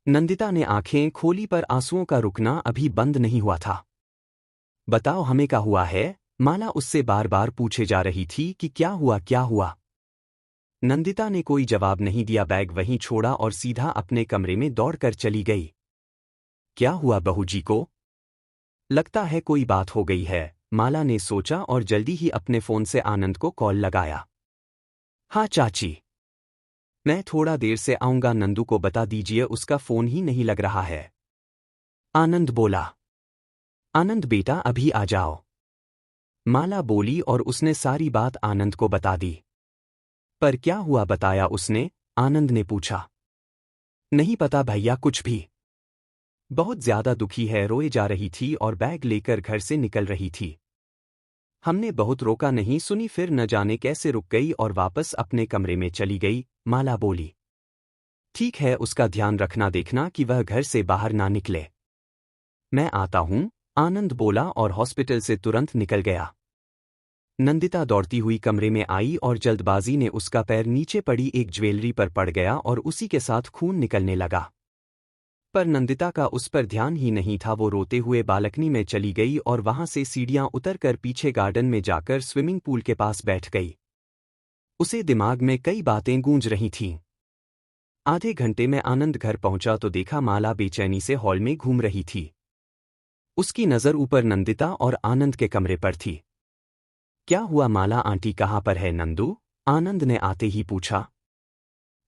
नंदिता ने आंखें खोली पर आंसुओं का रुकना अभी बंद नहीं हुआ था। बताओ, हमें क्या हुआ है? माला उससे बार बार पूछे जा रही थी कि क्या हुआ क्या हुआ। नंदिता ने कोई जवाब नहीं दिया, बैग वहीं छोड़ा और सीधा अपने कमरे में दौड़कर चली गई। क्या हुआ बहूजी को? लगता है कोई बात हो गई है, माला ने सोचा और जल्दी ही अपने फोन से आनंद को कॉल लगाया। हाँ चाची, मैं थोड़ा देर से आऊंगा, नंदू को बता दीजिए, उसका फोन ही नहीं लग रहा है। आनंद बोला। आनंद बेटा अभी आ जाओ, माला बोली और उसने सारी बात आनंद को बता दी। पर क्या हुआ बताया उसने? आनंद ने पूछा। नहीं पता भैया, कुछ भी। बहुत ज्यादा दुखी है, रोए जा रही थी और बैग लेकर घर से निकल रही थी। हमने बहुत रोका, नहीं सुनी, फिर न जाने कैसे रुक गई और वापस अपने कमरे में चली गई, माला बोली। ठीक है, उसका ध्यान रखना, देखना कि वह घर से बाहर ना निकले। मैं आता हूं, आनंद बोला और हॉस्पिटल से तुरंत निकल गया। नंदिता दौड़ती हुई कमरे में आई और जल्दबाजी ने उसका पैर नीचे पड़ी एक ज्वेलरी पर पड़ गया और उसी के साथ खून निकलने लगा। पर नंदिता का उस पर ध्यान ही नहीं था। वो रोते हुए बालकनी में चली गई और वहां से सीढ़ियां उतरकर पीछे गार्डन में जाकर स्विमिंग पूल के पास बैठ गई। उसे दिमाग में कई बातें गूंज रही थीं। आधे घंटे में आनंद घर पहुंचा तो देखा माला बेचैनी से हॉल में घूम रही थी। उसकी नजर ऊपर नंदिता और आनंद के कमरे पर थी। क्या हुआ माला आंटी, कहाँ पर है नंदू? आनंद ने आते ही पूछा।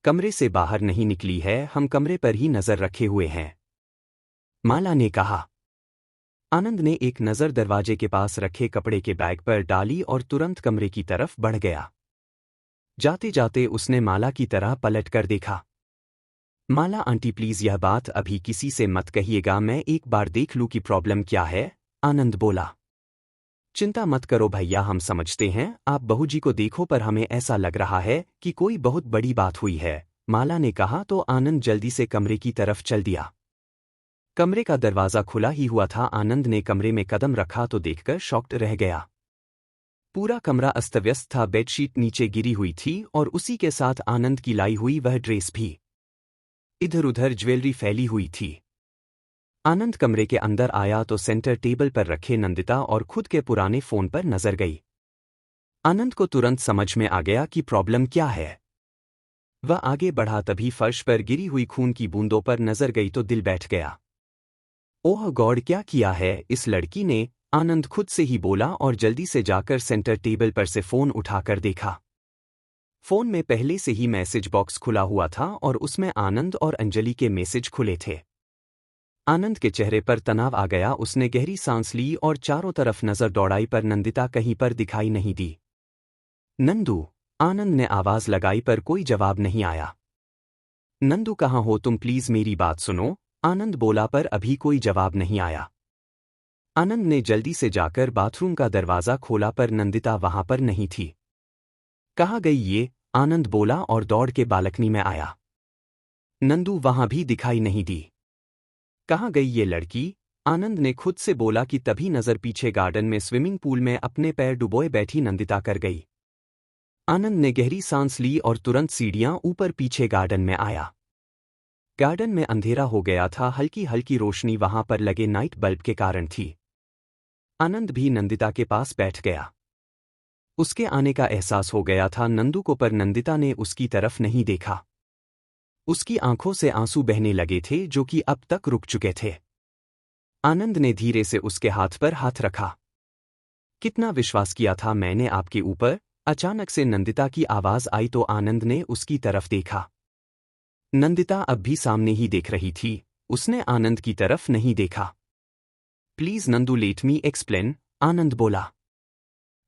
कमरे से बाहर नहीं निकली है, हम कमरे पर ही नजर रखे हुए हैं, माला ने कहा। आनंद ने एक नजर दरवाजे के पास रखे कपड़े के बैग पर डाली और तुरंत कमरे की तरफ बढ़ गया। जाते जाते उसने माला की तरह पलट कर देखा। माला आंटी प्लीज यह बात अभी किसी से मत कहिएगा, मैं एक बार देख लूं कि प्रॉब्लम क्या है, आनंद बोला। चिंता मत करो भैया, हम समझते हैं, आप बहू जी को देखो, पर हमें ऐसा लग रहा है कि कोई बहुत बड़ी बात हुई है, माला ने कहा तो आनंद जल्दी से कमरे की तरफ चल दिया। कमरे का दरवाजा खुला ही हुआ था। आनंद ने कमरे में कदम रखा तो देखकर शॉक्ड रह गया। पूरा कमरा अस्तव्यस्त था, बेडशीट नीचे गिरी हुई थी और उसी के साथ आनंद की लाई हुई वह ड्रेस भी। इधर उधर ज्वेलरी फैली हुई थी। आनंद कमरे के अंदर आया तो सेंटर टेबल पर रखे नंदिता और खुद के पुराने फोन पर नजर गई। आनंद को तुरंत समझ में आ गया कि प्रॉब्लम क्या है। वह आगे बढ़ा, तभी फर्श पर गिरी हुई खून की बूंदों पर नजर गई तो दिल बैठ गया। ओह गॉड, क्या किया है इस लड़की ने, आनंद खुद से ही बोला और जल्दी से जाकर सेंटर टेबल पर से फोन उठाकर देखा। फोन में पहले से ही मैसेज बॉक्स खुला हुआ था और उसमें आनंद और अंजलि के मैसेज खुले थे। आनंद के चेहरे पर तनाव आ गया। उसने गहरी सांस ली और चारों तरफ नजर दौड़ाई, पर नंदिता कहीं पर दिखाई नहीं दी। नंदू, आनंद ने आवाज लगाई पर कोई जवाब नहीं आया। नंदू कहाँ हो तुम, प्लीज मेरी बात सुनो, आनंद बोला पर अभी कोई जवाब नहीं आया। आनंद ने जल्दी से जाकर बाथरूम का दरवाजा खोला पर नंदिता वहां पर नहीं थी। कहाँ गई ये, आनंद बोला और दौड़ के बालकनी में आया। नंदू वहां भी दिखाई नहीं दी। कहाँ गई ये लड़की, आनंद ने खुद से बोला कि तभी नजर पीछे गार्डन में स्विमिंग पूल में अपने पैर डुबोए बैठी नंदिता कर गई। आनंद ने गहरी सांस ली और तुरंत सीढ़ियां ऊपर पीछे गार्डन में आया। गार्डन में अंधेरा हो गया था, हल्की हल्की रोशनी वहां पर लगे नाइट बल्ब के कारण थी। आनंद भी नंदिता के पास बैठ गया। उसके आने का एहसास हो गया था नंदू को, पर नंदिता ने उसकी तरफ नहीं देखा। उसकी आंखों से आंसू बहने लगे थे जो कि अब तक रुक चुके थे। आनंद ने धीरे से उसके हाथ पर हाथ रखा। कितना विश्वास किया था मैंने आपके ऊपर, अचानक से नंदिता की आवाज आई तो आनंद ने उसकी तरफ देखा। नंदिता अब भी सामने ही देख रही थी, उसने आनंद की तरफ नहीं देखा। Please Nandu let me explain, Anand बोला।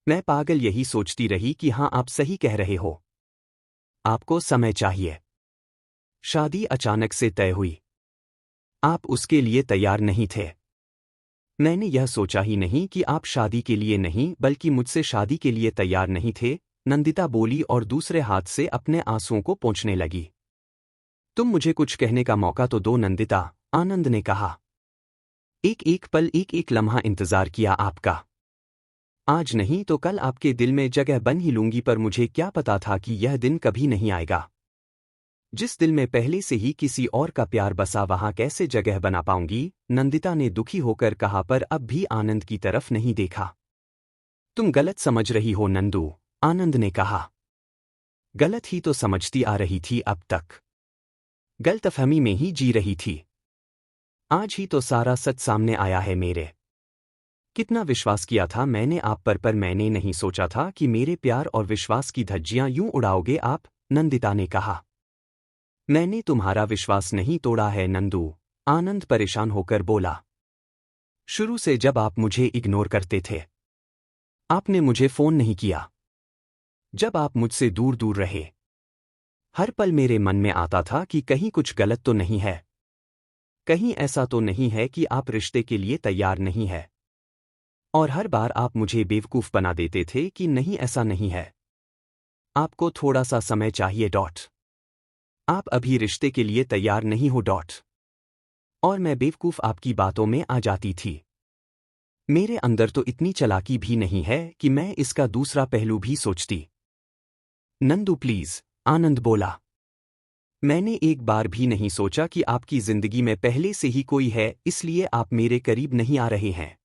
मैं पागल यही सोचती रही कि हाँ आप सही कह रहे हो, आपको समय चाहिए। शादी अचानक से तय हुई, आप उसके लिए तैयार नहीं थे। मैंने यह सोचा ही नहीं कि आप शादी के लिए नहीं बल्कि मुझसे शादी के लिए तैयार नहीं थे, नंदिता बोली और दूसरे हाथ से अपने आंसुओं को पोंछने लगी। तुम मुझे कुछ कहने का मौका तो दो नंदिता, आनंद ने कहा। एक एक पल, एक एक लम्हा इंतजार किया आपका। आज नहीं तो कल आपके दिल में जगह बन ही लूंगी, पर मुझे क्या पता था कि यह दिन कभी नहीं आएगा। जिस दिल में पहले से ही किसी और का प्यार बसा वहां कैसे जगह बना पाऊंगी, नंदिता ने दुखी होकर कहा, पर अब भी आनंद की तरफ नहीं देखा। तुम गलत समझ रही हो नंदू, आनंद ने कहा। गलत ही तो समझती आ रही थी अब तक, गलतफहमी में ही जी रही थी। आज ही तो सारा सच सामने आया है मेरे। कितना विश्वास किया था मैंने आप पर मैंने नहीं सोचा था कि मेरे प्यार और विश्वास की धज्जियां यूं उड़ाओगे आप, नंदिता ने कहा। मैंने तुम्हारा विश्वास नहीं तोड़ा है नंदू, आनंद परेशान होकर बोला। शुरू से जब आप मुझे इग्नोर करते थे, आपने मुझे फोन नहीं किया, जब आप मुझसे दूर दूर रहे, हर पल मेरे मन में आता था कि कहीं कुछ गलत तो नहीं है, कहीं ऐसा तो नहीं है कि आप रिश्ते के लिए तैयार नहीं है। और हर बार आप मुझे बेवकूफ बना देते थे कि नहीं ऐसा नहीं है, आपको थोड़ा सा समय चाहिए डॉट, आप अभी रिश्ते के लिए तैयार नहीं हो डॉट। और मैं बेवकूफ आपकी बातों में आ जाती थी। मेरे अंदर तो इतनी चालाकी भी नहीं है कि मैं इसका दूसरा पहलू भी सोचती। नंदू प्लीज, आनंद बोला। मैंने एक बार भी नहीं सोचा कि आपकी जिंदगी में पहले से ही कोई है, इसलिए आप मेरे करीब नहीं आ रहे हैं,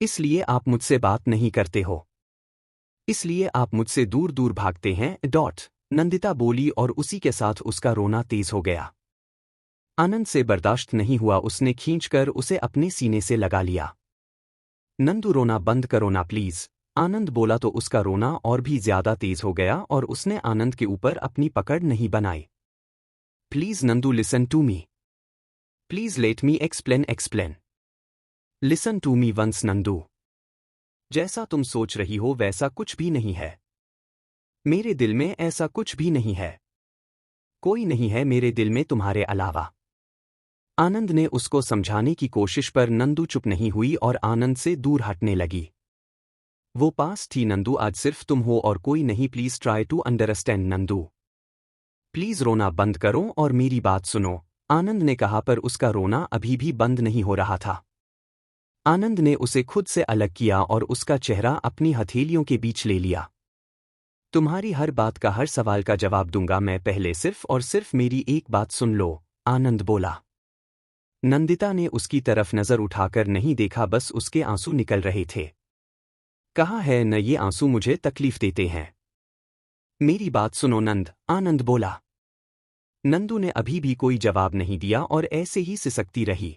इसलिए आप मुझसे बात नहीं करते हो, इसलिए आप मुझसे दूर दूर भागते हैं डॉट, नंदिता बोली और उसी के साथ उसका रोना तेज हो गया। आनंद से बर्दाश्त नहीं हुआ, उसने खींचकर उसे अपने सीने से लगा लिया। नंदू रोना बंद करो ना प्लीज, आनंद बोला तो उसका रोना और भी ज्यादा तेज हो गया और उसने आनंद के ऊपर अपनी पकड़ नहीं बनाई। Please Nandu listen to me, please let me explain, listen to me once Nandu. जैसा तुम सोच रही हो वैसा कुछ भी नहीं है, मेरे दिल में ऐसा कुछ भी नहीं है, कोई नहीं है मेरे दिल में तुम्हारे अलावा। आनंद ने उसको समझाने की कोशिश पर नंदू चुप नहीं हुई और आनंद से दूर हटने लगी। वो पास थी, नंदू आज सिर्फ तुम हो और कोई नहीं, please try to understand Nandu, please रोना बंद करो और मेरी बात सुनो, आनंद ने कहा पर उसका रोना अभी भी बंद नहीं हो रहा था। आनंद ने उसे खुद से अलग किया और उसका चेहरा अपनी हथेलियों के बीच ले लिया। तुम्हारी हर बात का, हर सवाल का जवाब दूंगा मैं, पहले सिर्फ और सिर्फ मेरी एक बात सुन लो, आनंद बोला। नंदिता ने उसकी तरफ नजर उठाकर नहीं देखा, बस उसके आंसू निकल रहे थे। कहा है न, ये आंसू मुझे तकलीफ देते हैं, मेरी बात सुनो नंद, आनंद बोला। नंदू ने अभी भी कोई जवाब नहीं दिया और ऐसे ही सिसकती रही।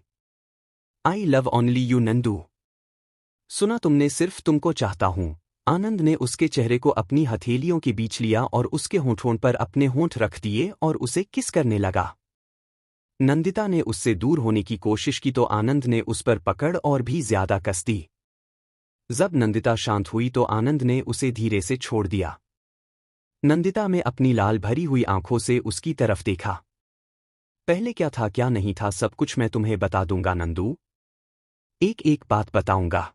I love only you Nandu, सुना तुमने, सिर्फ तुमको चाहता हूं। आनंद ने उसके चेहरे को अपनी हथेलियों के बीच लिया और उसके होंठों पर अपने होंठ रख दिए और उसे किस करने लगा। नंदिता ने उससे दूर होने की कोशिश की तो आनंद ने उस पर पकड़ और भी ज्यादा कस दी। जब नंदिता शांत हुई तो आनंद ने उसे धीरे से छोड़ दिया। नंदिता में अपनी लाल भरी हुई आंखों से उसकी तरफ देखा। पहले क्या था क्या नहीं था, सब कुछ मैं तुम्हें बता दूंगा नंदू, एक एक बात बताऊंगा,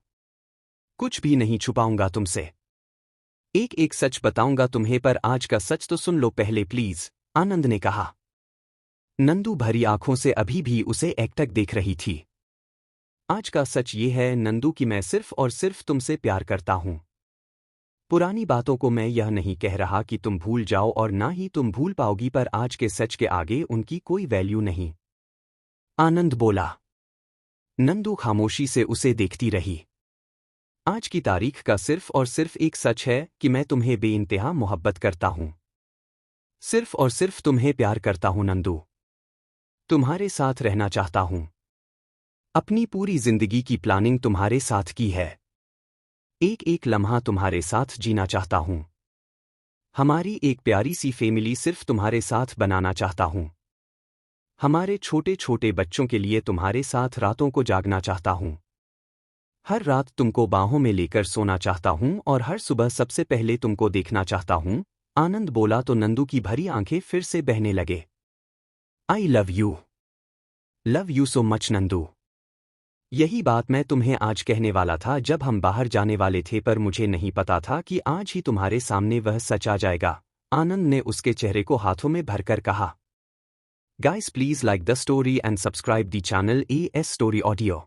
कुछ भी नहीं छुपाऊंगा तुमसे, एक एक सच बताऊंगा तुम्हें, पर आज का सच तो सुन लो पहले प्लीज, आनंद ने कहा। नंदू भरी आंखों से अभी भी उसे एकटक देख रही थी। आज का सच ये है नंदू कि मैं सिर्फ और सिर्फ तुमसे प्यार करता हूं। पुरानी बातों को मैं यह नहीं कह रहा कि तुम भूल जाओ और ना ही तुम भूल पाओगी, पर आज के सच के आगे उनकी कोई वैल्यू नहीं, आनंद बोला। नंदू खामोशी से उसे देखती रही। आज की तारीख का सिर्फ और सिर्फ एक सच है कि मैं तुम्हें बेइंतहा मोहब्बत करता हूं, सिर्फ और सिर्फ तुम्हें प्यार करता हूं नंदू, तुम्हारे साथ रहना चाहता हूं, अपनी पूरी जिंदगी की प्लानिंग तुम्हारे साथ की है, एक एक लम्हा तुम्हारे साथ जीना चाहता हूं, हमारी एक प्यारी सी फैमिली सिर्फ तुम्हारे साथ बनाना चाहता हूं, हमारे छोटे छोटे बच्चों के लिए तुम्हारे साथ रातों को जागना चाहता हूं, हर रात तुमको बाहों में लेकर सोना चाहता हूं और हर सुबह सबसे पहले तुमको देखना चाहता हूं, आनंद बोला तो नंदू की भरी आंखें फिर से बहने लगे। I love you so much Nandu, यही बात मैं तुम्हें आज कहने वाला था जब हम बाहर जाने वाले थे, पर मुझे नहीं पता था कि आज ही तुम्हारे सामने वह सच आ जाएगा, आनंद ने उसके चेहरे को हाथों में भरकर कहा। Guys please like the story and subscribe the channel AS Story Audio।